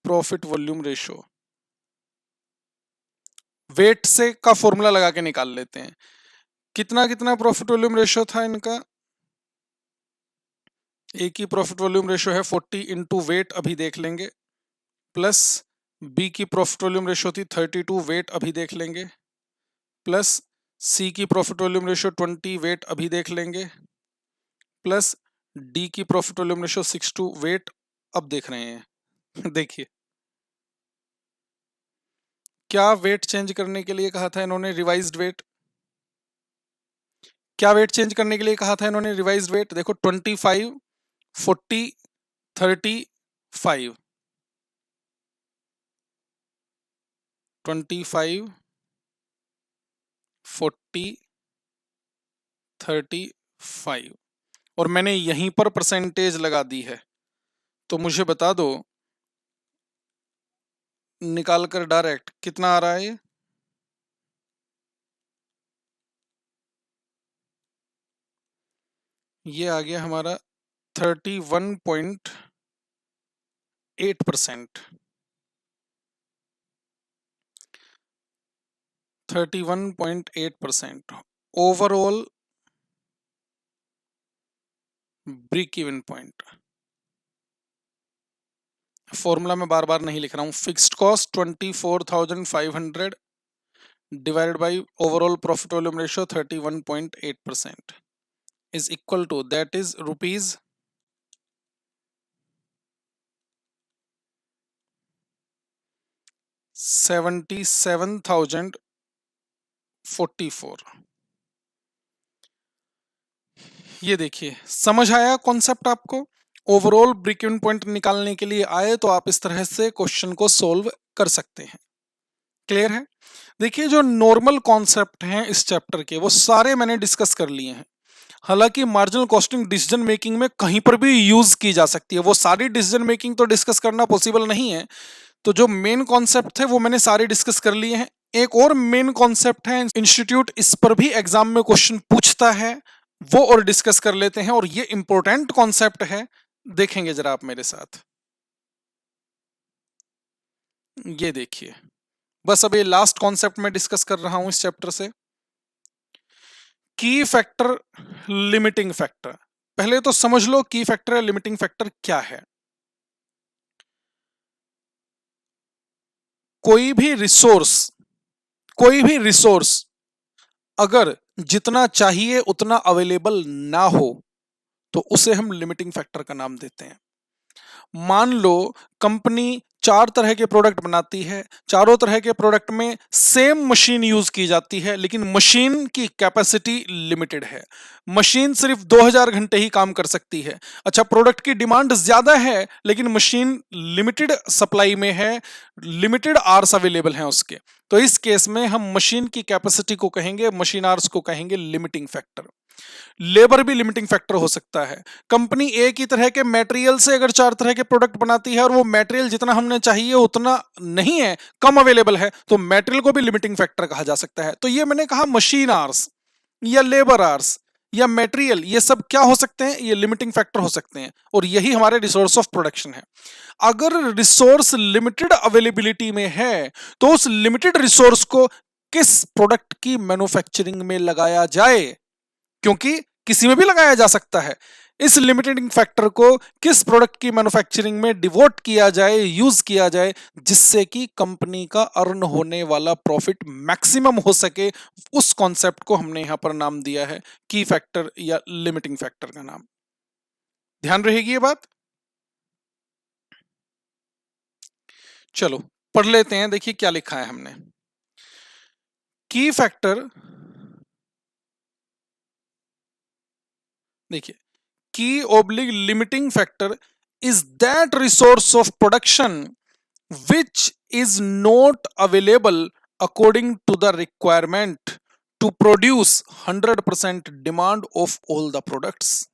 profit volume ratio weight से का फॉर्मूला लगा के निकाल लेते हैं। कितना कितना प्रॉफिट वॉल्यूम रेशियो था इनका? ए की प्रॉफिट वॉल्यूम रेशियो है 40 इंटू वेट, अभी देख लेंगे, प्लस बी की प्रॉफिट वॉल्यूम रेशियो थी 32, वेट अभी देख लेंगे, प्लस सी की प्रॉफिट वॉल्यूम रेशियो 20, वेट अभी देख लेंगे, प्लस डी की प्रॉफिट वॉल्यूम रेशियो 62, वेट अब देख रहे हैं। देखिए क्या वेट चेंज करने के लिए कहा था इन्होंने? Revised weight. क्या वेट चेंज करने के लिए कहा था इन्होंने? Revised weight. देखो 25, 40, 35, 25, 40, 35 और मैंने यहीं पर परसेंटेज लगा दी है, तो मुझे बता दो निकाल कर डायरेक्ट कितना आ रहा है ये आ गया हमारा 31.8%। 31.8% overall break even point. Formula में बार बार नहीं लिख रहा हूं। Fixed cost 24,500 divided by overall profit volume ratio 31.8% is equal to, that is rupees 77,044। ये देखिए, समझ आया कॉन्सेप्ट आपको? ओवरऑल ब्रेक इवन पॉइंट निकालने के लिए आए तो आप इस तरह से क्वेश्चन को सोल्व कर सकते हैं। क्लियर है? देखिए, जो नॉर्मल कॉन्सेप्ट हैं इस चैप्टर के वो सारे मैंने डिस्कस कर लिए हैं। हालांकि मार्जिनल कॉस्टिंग डिसीजन मेकिंग में कहीं पर भी यूज की जा सकती है, वो सारी डिसीजन मेकिंग तो डिस्कस करना पॉसिबल नहीं है। तो जो मेन कॉन्सेप्ट थे वो मैंने सारे डिस्कस कर लिए हैं। एक और मेन कॉन्सेप्ट है, इंस्टीट्यूट इस पर भी एग्जाम में क्वेश्चन पूछता है, वो और डिस्कस कर लेते हैं। और ये इंपॉर्टेंट कॉन्सेप्ट है, देखेंगे जरा आप मेरे साथ। ये देखिए, बस अब ये लास्ट कॉन्सेप्ट में डिस्कस कर रहा हूं इस चैप्टर से। की फैक्टर, लिमिटिंग फैक्टर। पहले तो समझ लो की फैक्टर या लिमिटिंग फैक्टर क्या है। कोई भी रिसोर्स अगर जितना चाहिए उतना अवेलेबल ना हो तो उसे हम लिमिटिंग फैक्टर का नाम देते हैं। मान लो कंपनी 4 तरह के प्रोडक्ट बनाती है, चारों तरह के प्रोडक्ट में सेम मशीन यूज की जाती है, लेकिन मशीन की कैपेसिटी लिमिटेड है। मशीन सिर्फ 2000 घंटे ही काम कर सकती है। अच्छा, प्रोडक्ट की डिमांड ज्यादा है लेकिन मशीन लिमिटेड सप्लाई में है, लिमिटेड आवर्स अवेलेबल हैं उसके। तो इस केस में हम मशीन की कैपेसिटी को कहेंगे, मशीन आवर्स को कहेंगे लिमिटिंग फैक्टर। लेबर भी लिमिटिंग फैक्टर हो सकता है। कंपनी एक ही तरह के मटेरियल से अगर 4 तरह के प्रोडक्ट बनाती है और वो मटेरियल जितना हमने चाहिए उतना नहीं है, कम अवेलेबल है, तो मटेरियल को भी लिमिटिंग फैक्टर कहा जा सकता है। तो ये मैंने कहा मशीन आवर्स या लेबर आवर्स या मटेरियल, ये सब क्या हो सकते हैं? ये लिमिटिंग फैक्टर हो सकते हैं। और यही हमारे रिसोर्स ऑफ प्रोडक्शन है। अगर रिसोर्स लिमिटेड अवेलेबिलिटी में है तो उस लिमिटेड रिसोर्स को किस प्रोडक्ट की मैन्युफैक्चरिंग में लगाया जाए, क्योंकि किसी में भी लगाया जा सकता है। इस लिमिटिंग फैक्टर को किस प्रोडक्ट की मैन्युफैक्चरिंग में डिवोट किया जाए, यूज किया जाए, जिससे कि कंपनी का अर्न होने वाला प्रॉफिट मैक्सिमम हो सके, उस कॉन्सेप्ट को हमने यहां पर नाम दिया है की फैक्टर या लिमिटिंग फैक्टर का नाम। ध्यान रहेगी ये बात। चलो पढ़ लेते हैं, देखिए क्या लिखा है हमने। की फैक्टर, देखिए, की oblique limiting factor is that resource of production which is not available according to the requirement to produce 100% demand of all the products।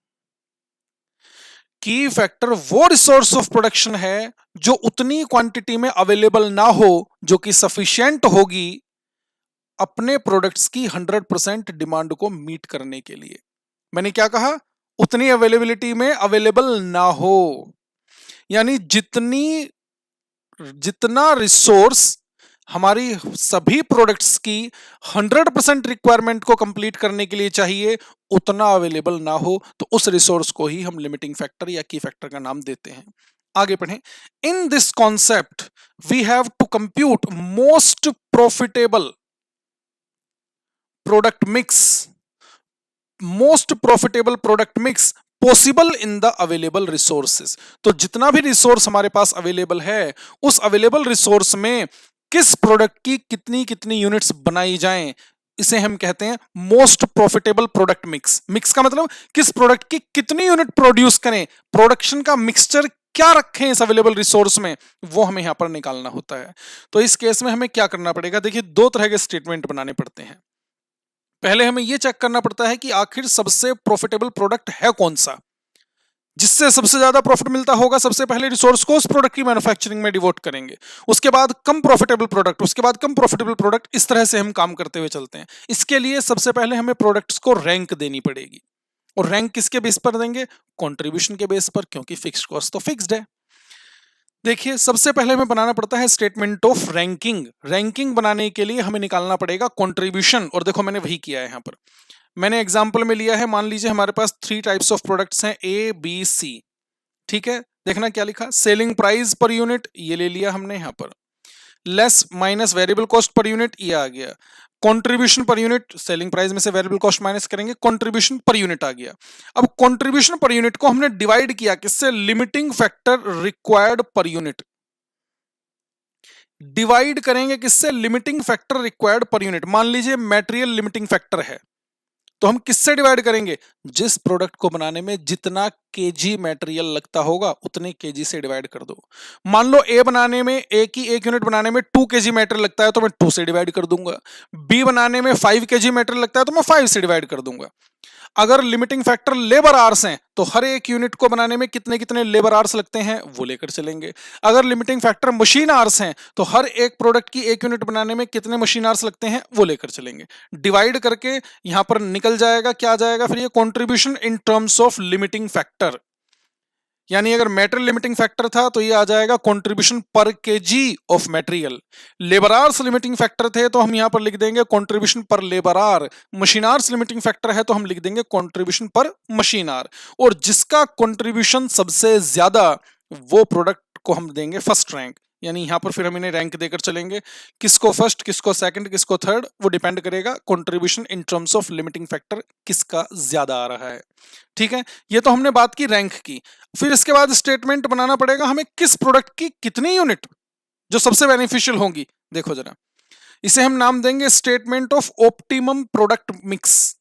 की फैक्टर वो रिसोर्स ऑफ प्रोडक्शन है जो उतनी क्वांटिटी में अवेलेबल ना हो जो कि सफिशिएंट होगी अपने प्रोडक्ट्स की 100% डिमांड को मीट करने के लिए। मैंने क्या कहा? उतनी अवेलेबिलिटी में अवेलेबल ना हो, यानी जितना रिसोर्स हमारी सभी प्रोडक्ट्स की 100% रिक्वायरमेंट को कंप्लीट करने के लिए चाहिए उतना अवेलेबल ना हो, तो उस रिसोर्स को ही हम लिमिटिंग फैक्टर या की फैक्टर का नाम देते हैं। आगे पढ़ें। In this concept we have to compute most profitable product mix possible in the available resources. तो जितना भी रिसोर्स हमारे पास अवेलेबल है, उस अवेलेबल रिसोर्स में किस प्रोडक्ट की कितनी कितनी यूनिट्स बनाई जाएं, इसे हम कहते हैं most profitable product mix. Mix का मतलब किस प्रोडक्ट की कितनी यूनिट प्रोड्यूस करें, प्रोडक्शन का मिक्सचर क्या रखें इस अवेलेबल रिसोर्स में, वो हमें यहां पर निकालना होता है। तो इस केस में हमें क्या करना पड़ेगा? देखिए, 2 तरह के स्टेटमेंट बनाने पड़ते हैं। पहले हमें यह चेक करना पड़ता है कि आखिर सबसे प्रॉफिटेबल प्रोडक्ट है कौन सा, जिससे सबसे ज्यादा प्रॉफिट मिलता होगा। सबसे पहले रिसोर्स को उस प्रोडक्ट की मैन्युफैक्चरिंग में डिवोट करेंगे, उसके बाद कम प्रॉफिटेबल प्रोडक्ट, उसके बाद कम प्रॉफिटेबल प्रोडक्ट, इस तरह से हम काम करते हुए चलते हैं। इसके लिए सबसे पहले हमें प्रोडक्ट्स को रैंक देनी पड़ेगी। और रैंक किसके बेस पर देंगे? कंट्रीब्यूशन के बेस पर, क्योंकि फिक्स्ड कॉस्ट तो फिक्स्ड है। देखिए, सबसे पहले हमें बनाना पड़ता है स्टेटमेंट ऑफ रैंकिंग। रैंकिंग बनाने के लिए हमें निकालना पड़ेगा कंट्रीब्यूशन, और देखो मैंने वही किया है यहां पर। मैंने एग्जाम्पल में लिया है, मान लीजिए हमारे पास 3 टाइप्स ऑफ प्रोडक्ट्स हैं ए बी सी। ठीक है, देखना क्या लिखा, सेलिंग प्राइस पर यूनिट ये ले लिया हमने यहां पर, less minus variable cost per unit ये आ गया, contribution per unit selling price में से वेरिएबल कॉस्ट माइनस करेंगे, कंट्रीब्यूशन पर यूनिट आ गया। अब कंट्रीब्यूशन पर यूनिट को हमने डिवाइड किया किससे, limiting factor required per unit, divide करेंगे किससे, limiting factor required per unit. मान लीजिए मटेरियल लिमिटिंग फैक्टर है, तो हम किससे डिवाइड करेंगे, जिस प्रोडक्ट को बनाने में जितना केजी मटेरियल लगता होगा उतने केजी से डिवाइड कर दो। मान लो ए बनाने में, ए की एक यूनिट बनाने में 2 केजी मटेरियल लगता है तो मैं 2 से डिवाइड कर दूंगा, बी बनाने में 5 केजी मटेरियल लगता है तो मैं 5 से डिवाइड कर दूंगा। अगर लिमिटिंग फैक्टर लेबर आवर्स हैं तो हर एक यूनिट को बनाने में कितने कितने लेबर आवर्स लगते हैं वो लेकर चलेंगे। अगर लिमिटिंग फैक्टर मशीन आवर्स हैं तो हर एक प्रोडक्ट की एक यूनिट बनाने में कितने मशीन आवर्स लगते हैं वो लेकर चलेंगे। डिवाइड करके यहां पर निकल जाएगा, क्या आ जाएगा फिर, ये contribution in terms of limiting factor. यानी अगर मेटेरियल लिमिटिंग फैक्टर था तो ये आ जाएगा कंट्रीब्यूशन पर KG of material. Labour hours limiting factor थे तो हम यहां पर लिख देंगे कंट्रीब्यूशन पर labour our. Machine hours limiting factor है तो हम लिख देंगे कंट्रीब्यूशन पर मशीन आवर। और जिसका कंट्रीब्यूशन सबसे ज्यादा वो प्रोडक्ट को हम देंगे फर्स्ट रैंक। यानी यहां पर फिर हम इन्हें रैंक देकर चलेंगे, किसको फर्स्ट, किसको सेकंड, किसको थर्ड, वो डिपेंड करेगा contribution in terms of limiting factor किसका ज्यादा आ रहा है। ठीक है, ये तो हमने बात की रैंक की। फिर इसके बाद स्टेटमेंट बनाना पड़ेगा हमें किस प्रोडक्ट की कितनी यूनिट जो सबसे बेनिफिशियल होंगी। देखो जरा, इसे हम नाम देंगे statement of optimum product mix.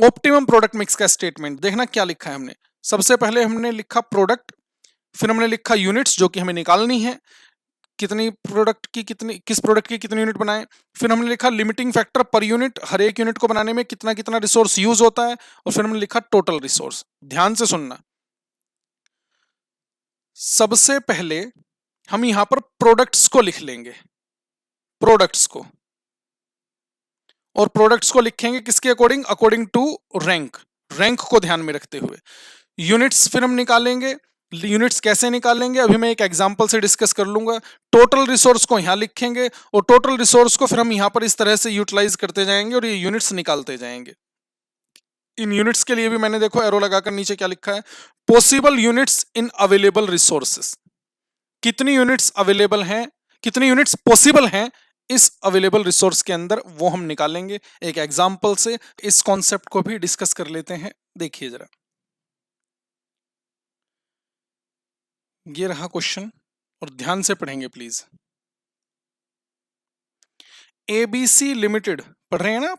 Optimum product mix का स्टेटमेंट देखना क्या लिखा है हमने। सबसे पहले हमने लिखा प्रोडक्ट, फिर हमने लिखा यूनिट्स जो कि हमें निकालनी है, कितनी प्रोडक्ट की कितनी, किस प्रोडक्ट की कितनी यूनिट बनाएं। फिर हमने लिखा लिमिटिंग फैक्टर पर यूनिट, हर एक यूनिट को बनाने में कितना कितना रिसोर्स यूज होता है। और फिर हमने लिखा टोटल रिसोर्स। ध्यान से सुनना, सबसे पहले हम यहां पर प्रोडक्ट्स को लिख लेंगे, प्रोडक्ट्स को, और प्रोडक्ट्स को लिखेंगे किसके according, according to rank, rank को ध्यान में रखते हुए। यूनिट्स फिर हम निकालेंगे, यूनिट्स कैसे निकालेंगे अभी मैं एक एग्जांपल से डिस्कस कर लूंगा। टोटल रिसोर्स को यहां लिखेंगे और टोटल रिसोर्स को फिर हम यहां पर इस तरह से यूटिलाइज करते जाएंगे और ये यूनिट्स निकालते जाएंगे। इन यूनिट्स के लिए भी मैंने देखो एरो लगाकर नीचे क्या लिखा है, possible units in available resources. कितनी यूनिट्स अवेलेबल हैं, कितनी यूनिट्स पॉसिबल हैं इस अवेलेबल रिसोर्स के अंदर, वो हम निकालेंगे एक एग्जांपल से। इस कॉन्सेप्ट को भी डिस्कस कर लेते हैं, देखिए जरा। ये रहा क्वेश्चन और ध्यान से पढ़ेंगे प्लीज। एबीसी लिमिटेड पढ़ रहे हैं ना,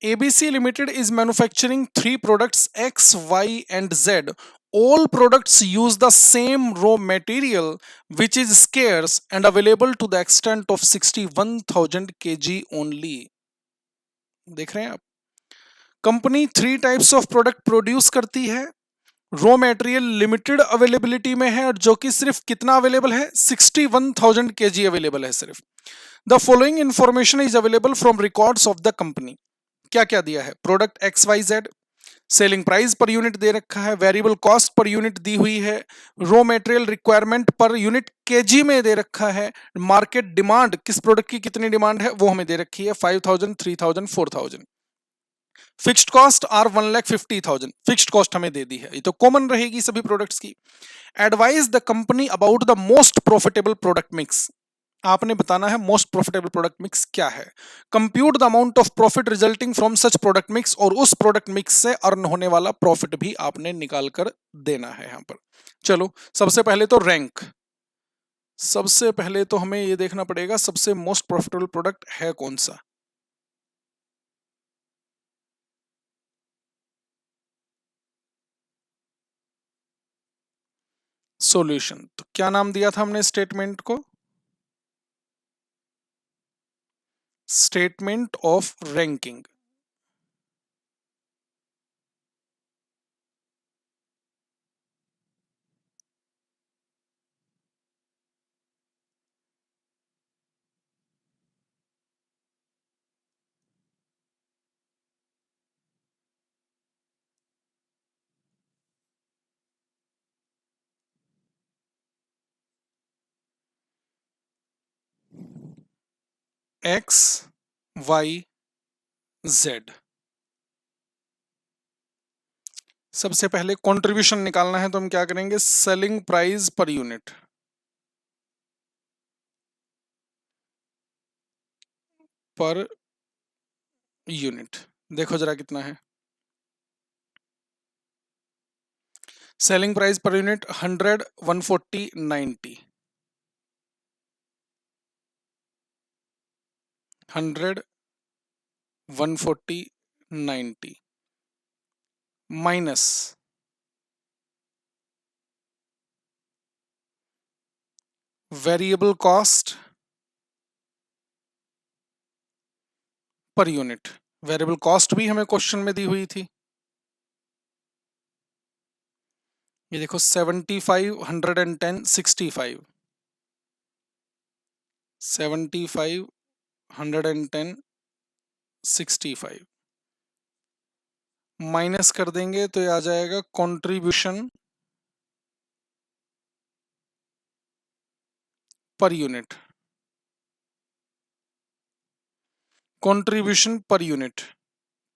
ABC limited is manufacturing 3 products X Y and Z. All products use the same raw material which is scarce and available to the extent of 61,000 kg only। देख रहे हैं आप, company 3 types of product produce करती है, raw material limited availability में है और जो कि सिर्फ कितना अवेलेबल है, 61,000 kg अवेलेबल है सिर्फ। The following information is available from records of the company. क्या क्या दिया है, product X Y Z, selling price per unit दे रखा है, वेरिएबल कॉस्ट पर यूनिट दी हुई है, raw material requirement per unit kg में दे रखा है, मार्केट डिमांड किस प्रोडक्ट की कितनी डिमांड है वो हमें दे रखी है 5,000, 3,000, 4,000। Fixed cost are 1,50,000, fixed cost हमें दे दी है, ये तो कॉमन रहेगी सभी प्रोडक्ट्स की। Advise the company about the most profitable product mix, आपने बताना है मोस्ट प्रॉफिटेबल प्रोडक्ट मिक्स क्या है। Compute the amount of profit resulting from such product mix, और उस प्रोडक्ट मिक्स से अर्न होने वाला प्रॉफिट भी आपने निकाल कर देना है यहां पर। चलो सबसे पहले तो रैंक, सबसे पहले तो हमें यह देखना पड़ेगा सबसे मोस्ट प्रॉफिटेबल प्रोडक्ट है कौन सा। सॉल्यूशन, तो क्या नाम दिया था हमने स्टेटमेंट को, statement of ranking. X Y Z, सबसे पहले कंट्रीब्यूशन निकालना है तो हम क्या करेंगे, selling price per unit, per unit. देखो जरा कितना है, selling price per unit 100, 140, 90, 100, 140, 90 minus variable cost per unit. Variable cost भी हमें क्वेश्चन में दी हुई थी, ये देखो 75, 110, 65, 75, 110, 65 माइनस कर देंगे तो ये आ जाएगा contribution per unit, contribution per unit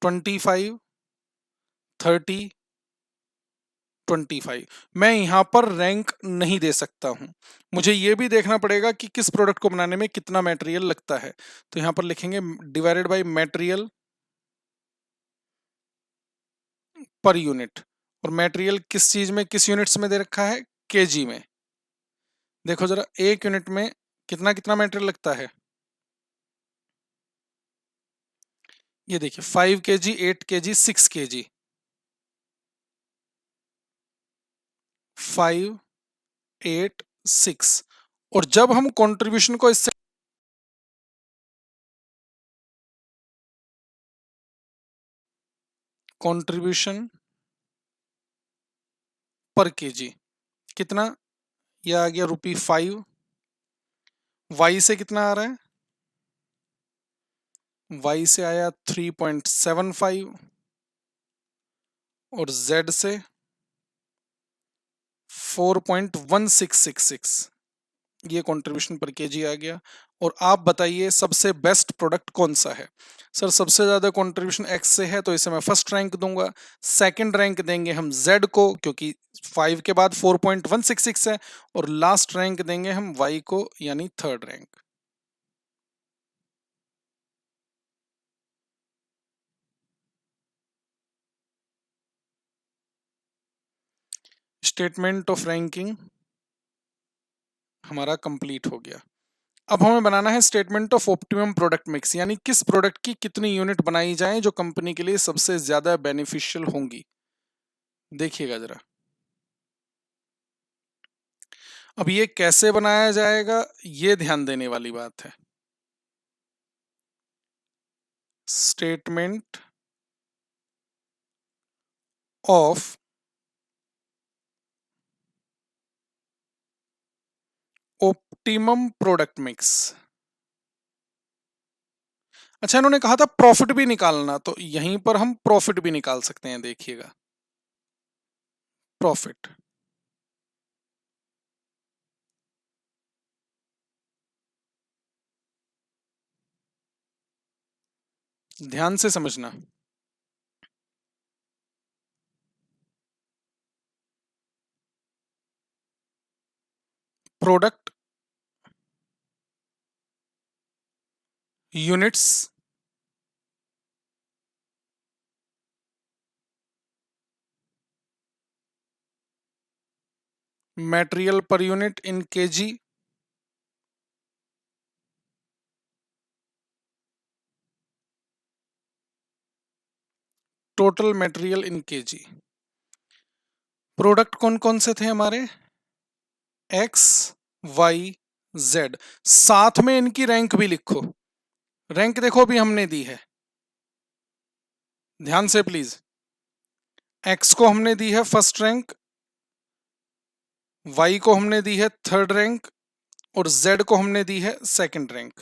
25, 30, 25। मैं यहां पर रैंक नहीं दे सकता हूं, मुझे यह भी देखना पड़ेगा कि किस प्रोडक्ट को बनाने में कितना मटेरियल लगता है। तो यहां पर लिखेंगे divided by material per unit, और मटेरियल किस चीज में, किस यूनिट्स में दे रखा है, केजी में। देखो जरा एक यूनिट में कितना कितना मटेरियल लगता है, ये देखिए 5 केजी, 8 केजी, 6 केजी, 5, 8, 6। और जब हम कंट्रीब्यूशन को इससे कंट्रीब्यूशन पर केजी कितना, ये आ गया ₹5, वाई से कितना आ रहा है, वाई से आया 3.75, और जेड से 4.1666, ये कंट्रीब्यूशन पर केजी आ गया। और आप बताइए सबसे बेस्ट प्रोडक्ट कौन सा है। सर सबसे ज्यादा कंट्रीब्यूशन एक्स से है तो इसे मैं फर्स्ट रैंक दूंगा, सेकंड रैंक देंगे हम जेड को क्योंकि 5 के बाद 4.166 है, और लास्ट रैंक देंगे हम वाई को यानी third rank. Statement of ranking हमारा कंप्लीट हो गया। अब हमें बनाना है statement of optimum product mix, यानी किस प्रोडक्ट की कितनी यूनिट बनाई जाए जो कंपनी के लिए सबसे ज्यादा बेनिफिशियल होंगी। देखिएगा जरा, अब ये कैसे बनाया जाएगा ये ध्यान देने वाली बात है। Statement of optimum product mix. अच्छा इन्होंने कहा था प्रॉफिट भी निकालना, तो यहीं पर हम प्रॉफिट भी निकाल सकते हैं। देखिएगा प्रॉफिट, ध्यान से समझना, product units material per unit in KG total material in KG. Product कौन कौन से थे हमारे, एक्स, वाई, जेड। साथ में इनकी रैंक भी लिखो, रैंक देखो भी हमने दी है, ध्यान से प्लीज। एक्स को हमने दी है फर्स्ट रैंक, वाई को हमने दी है थर्ड रैंक, और जेड को हमने दी है सेकंड रैंक।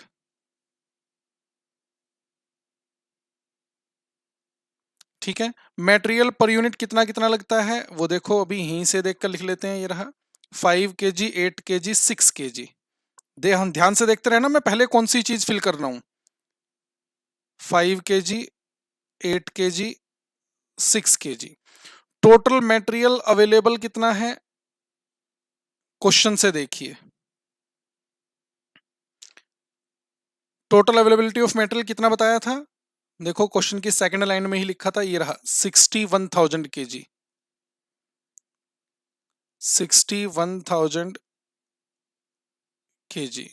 ठीक है, मटेरियल पर यूनिट कितना कितना लगता है वो देखो, अभी यहीं से देखकर लिख लेते हैं। ये रहा 5 केजी, 8 केजी, 6 केजी। दे हम ध्यान से देखते रहे ना, मैं पहले कौन सी चीज फिल कर रहा हूं। 5 KG, 8 KG, 6 KG. Total material available कितना है, क्वेश्चन से देखिए। टोटल अवेलेबिलिटी ऑफ मटेरियल कितना बताया था, देखो क्वेश्चन की सेकंड लाइन में ही लिखा था, ये रहा 61,000 kg, 61,000 kg।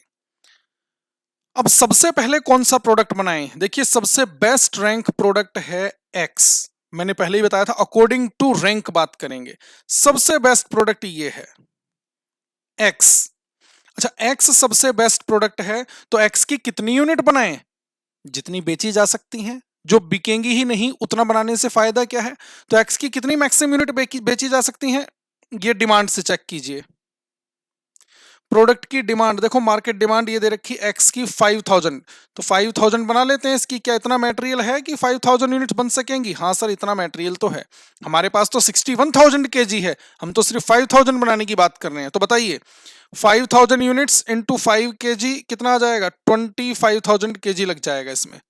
अब सबसे पहले कौन सा प्रोडक्ट बनाएं, देखिए सबसे बेस्ट रैंक प्रोडक्ट है एक्स, मैंने पहले ही बताया था अकॉर्डिंग टू रैंक बात करेंगे, सबसे बेस्ट प्रोडक्ट ये है एक्स। अच्छा एक्स सबसे बेस्ट प्रोडक्ट है तो एक्स की कितनी यूनिट बनाएं, जितनी बेची जा सकती हैं, जो बिकेंगी ही नहीं उतना बनाने से फायदा क्या है, तो एक्स की कितनी मैक्सिमम यूनिट बेची जा सकती हैं, ये डिमांड से चेक कीजिए। प्रोडक्ट की डिमांड देखो, मार्केट डिमांड ये दे रखी एक्स की 5,000, तो 5,000 बना लेते हैं इसकी, क्या इतना मटेरियल है कि 5,000 यूनिट्स बन सकेंगी, हाँ सर इतना मटेरियल तो है, हमारे पास तो 61,000 kg है, हम तो सिर्फ 5,000 बनाने की बात कर रहे हैं, तो बताइए 5,000 यूनिट्स इंटू 5 kg कितना आ जाएगा, 25,000 kg लग जाएगा इसमें।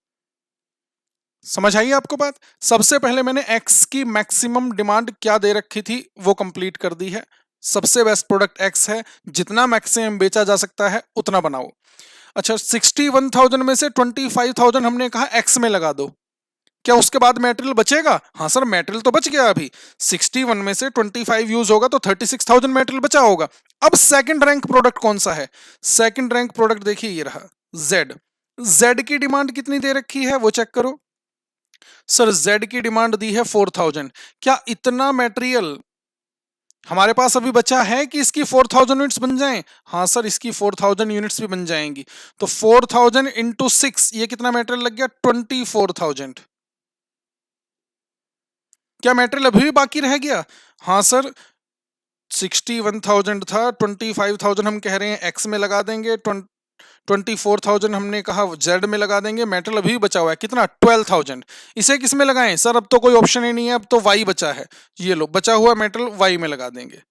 समझ आई आपको बात, सबसे पहले मैंने एक्स की मैक्सिमम डिमांड क्या दे रखी थी वो कंप्लीट कर दी है, सबसे बेस्ट प्रोडक्ट एक्स है, जितना मैक्सिमम बेचा जा सकता है उतना बनाओ। अच्छा 61,000 में से 25,000 हमने कहा एक्स में लगा दो, क्या उसके बाद मटेरियल बचेगा, हाँ सर मटेरियल तो बच गया, अभी 61 में से 25 यूज होगा तो 36,000 मटेरियल बचा होगा। अब सेकंड रैंक प्रोडक्ट कौन सा है, सेकंड रैंक प्रोडक्ट देखिए ये रहा जेड, जेड की डिमांड कितनी दे रखी है वो चेक करो, सर जेड की डिमांड दी है 4,000, क्या इतना मटेरियल हमारे पास अभी बचा है कि इसकी 4,000 यूनिट्स बन जाएं, हाँ सर इसकी 4,000 यूनिट्स भी बन जाएंगी, तो 4,000 इंटू 6 ये कितना मटेरियल लग गया 24,000, क्या मटेरियल अभी भी बाकी रह गया, हाँ सर 61,000 था, 25,000 हम कह रहे हैं एक्स में लगा देंगे, 24,000 हमने कहा जेड में लगा देंगे, मेटल अभी भी बचा हुआ है कितना 12,000, इसे किस में लगाएं सर, अब तो कोई ऑप्शन ही नहीं है, अब तो वाई बचा है, ये लो बचा हुआ मेटल वाई में लगा देंगे,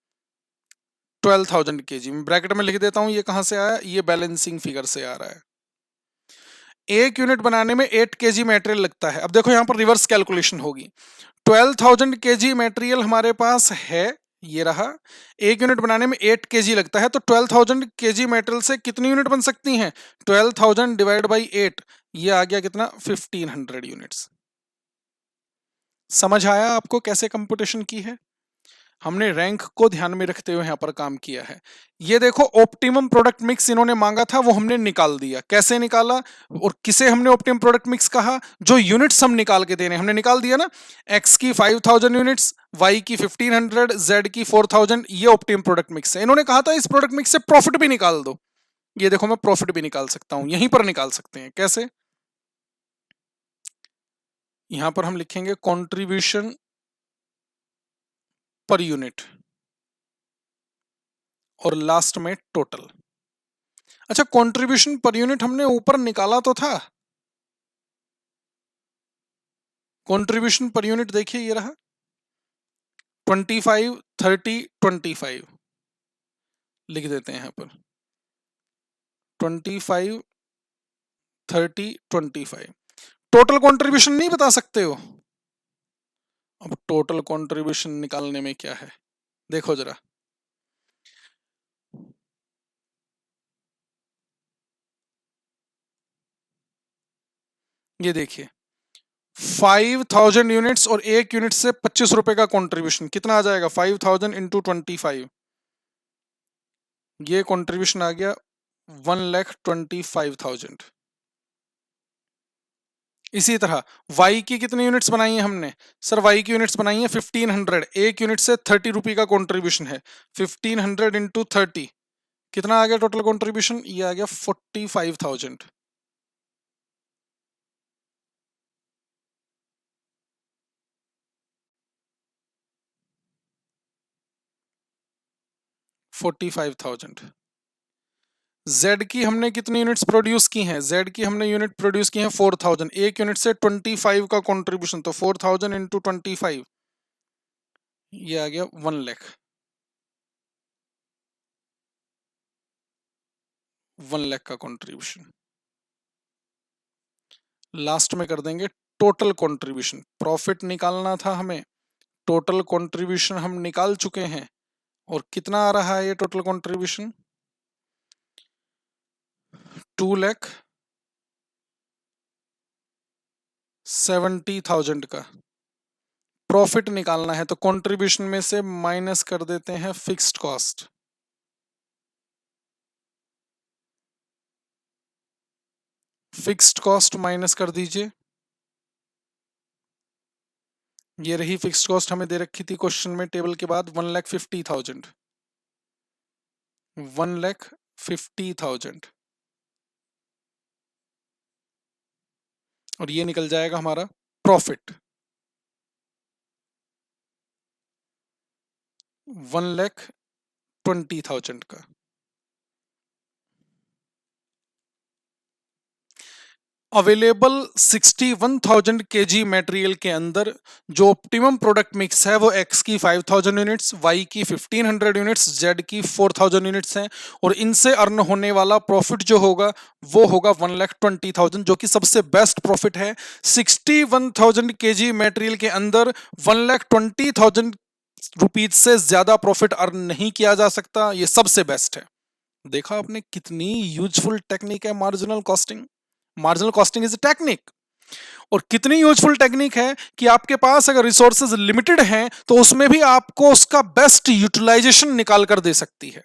12,000 kg में ब्रैकेट में लिख देता हूं, ये कहां से आया, ये बैलेंसिंग फिगर से आ रहा है। एक यूनिट बनाने में 8 kg मटेरियल लगता है, अब देखो यहां पर रिवर्स कैलकुलेशन होगी, 12,000 kg मटेरियल हमारे पास है, ये रहा, एक यूनिट बनाने में 8 kg लगता है, तो 12,000 kg मेटल से कितनी यूनिट बन सकती हैं, 12,000 डिवाइड बाई 8, ये आ गया कितना 1,500 यूनिट्स। समझ आया आपको कैसे कंप्यूटेशन की है, हमने रैंक को ध्यान में रखते हुए यहां पर काम किया है। ये देखो ऑप्टिमम प्रोडक्ट मिक्स इन्होंने मांगा था वो हमने निकाल दिया, कैसे निकाला और किसे हमने ऑप्टिमम प्रोडक्ट मिक्स कहा, जो यूनिट्स हम निकाल के देने हमने निकाल दिया ना, एक्स की 5,000 यूनिट्स, वाई की 1,500, जेड की 4,000, ये ऑप्टिमम प्रोडक्ट मिक्स है, इन्होंने कहा था इस प्रोडक्ट मिक्स से प्रॉफिट भी निकाल दो, ये देखो मैं प्रॉफिट भी निकाल सकता हूं, यहीं पर निकाल सकते हैं कैसे, यहां पर हम लिखेंगे कॉन्ट्रीब्यूशन पर यूनिट और लास्ट में टोटल। अच्छा कंट्रीब्यूशन पर यूनिट हमने ऊपर निकाला तो था, कंट्रीब्यूशन पर यूनिट देखिए ये रहा 25 30 25, लिख देते हैं यहां पर 25 30 25, टोटल कंट्रीब्यूशन नहीं बता सकते हो, अब टोटल कंट्रीब्यूशन निकालने में क्या है देखो जरा, ये देखिए 5,000 यूनिट्स और एक यूनिट से 25 रुपए का कंट्रीब्यूशन कितना आ जाएगा, 5,000 इंटू 25, ये कंट्रीब्यूशन आ गया 1,25,000। इसी तरह y की कितनी यूनिट्स बनाई है हमने, सर y की यूनिट्स बनाई है 1,500, एक यूनिट से 30 रुपए का कंट्रीब्यूशन है, 1,500 इंटू 30 कितना आ गया टोटल कंट्रीब्यूशन, ये आ गया 45,000। 45,000। Z की हमने कितनी यूनिट्स प्रोड्यूस की हैं, Z की हमने यूनिट प्रोड्यूस की हैं 4,000, एक यूनिट से 25 का कंट्रीब्यूशन, तो 4,000 इंटू 25 ये आ गया 1 लाख, 1 लाख का कंट्रीब्यूशन। लास्ट में कर देंगे टोटल कंट्रीब्यूशन, प्रॉफिट निकालना था हमें, टोटल कंट्रीब्यूशन हम निकाल चुके हैं और कितना आ रहा है ये टोटल कंट्रीब्यूशन 2,70,000 का। प्रॉफिट निकालना है तो कंट्रीब्यूशन में से माइनस कर देते हैं fixed cost. Fixed cost minus कर दीजिए। ये रही फिक्स्ड कॉस्ट हमें दे रखी थी क्वेश्चन में टेबल के बाद 1,50,000। 1,50,000 और ये निकल जाएगा हमारा प्रॉफिट 1,20,000 का। अवेलेबल 61,000 kg मटेरियल के अंदर जो ऑप्टिमम प्रोडक्ट मिक्स है वो X की 5,000 यूनिट्स, Y की 1,500 यूनिट्स, Z की 4,000 यूनिट्स हैं और इनसे अर्न होने वाला प्रॉफिट जो होगा वो होगा 1,20,000 जो कि सबसे बेस्ट प्रॉफिट है। 61,000 kg मटेरियल के अंदर 1,20,000 रुपीज से ज्यादा प्रॉफिट अर्न नहीं किया जा सकता, ये सबसे बेस्ट है। देखा आपने कितनी यूजफुल टेक्निक है marginal costing. Marginal costing is a technique और कितनी यूजफुल टेक्निक है कि आपके पास अगर रिसोर्सेज लिमिटेड हैं तो उसमें भी आपको उसका बेस्ट यूटिलाइजेशन निकाल कर दे सकती है।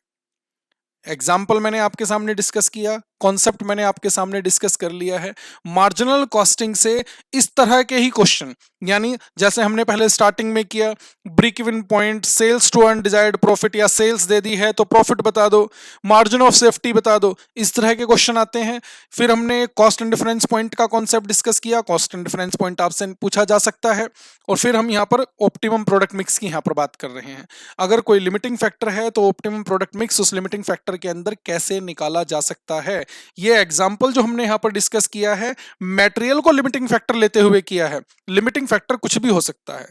एग्जाम्पल मैंने आपके सामने डिस्कस किया, कॉन्सेप्ट मैंने आपके सामने डिस्कस कर लिया है। मार्जिनल कॉस्टिंग से इस तरह के ही क्वेश्चन, यानी जैसे हमने पहले स्टार्टिंग में किया break even point, sales to undesired profit या सेल्स दे दी है तो प्रॉफिट बता दो, मार्जिन ऑफ सेफ्टी बता दो, इस तरह के क्वेश्चन आते हैं। फिर हमने कॉस्ट एंड डिफरेंस पॉइंट का कॉन्सेप्ट डिस्कस किया, कॉस्ट एंड डिफरेंस पॉइंट आपसे पूछा जा सकता है। और फिर हम यहाँ पर ऑप्टिमम प्रोडक्ट मिक्स की यहाँ पर बात कर रहे हैं। अगर कोई लिमिटिंग फैक्टर है तो ऑप्टिमम प्रोडक्ट मिक्स उस लिमिटिंग फैक्टर के अंदर कैसे निकाला जा सकता है। ये एग्जांपल जो हमने यहां पर डिस्कस किया है मटेरियल को लिमिटिंग फैक्टर लेते हुए किया है। लिमिटिंग फैक्टर कुछ भी हो सकता है,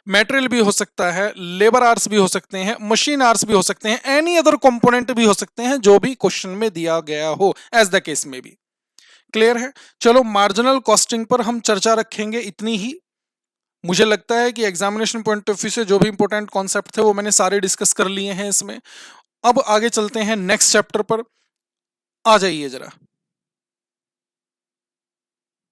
मटेरियल भी हो सकता है, लेबर आवर्स भी हो सकते हैं, मशीन आवर्स भी हो सकते हैं, एनी अदर कंपोनेंट भी हो सकते हैं जो भी क्वेश्चन में दिया गया हो, एज द केस में भी। क्लियर है? चलो मार्जिनल कॉस्टिंग पर हम चर्चा रखेंगे इतनी ही। मुझे लगता है कि एग्जामिनेशन पॉइंट ऑफ व्यू से जो भी इंपॉर्टेंट कॉन्सेप्ट थे वो मैंने सारे डिस्कस कर लिए हैं इसमें। अब आगे चलते हैं नेक्स्ट चैप्टर पर। आ जाइए जरा।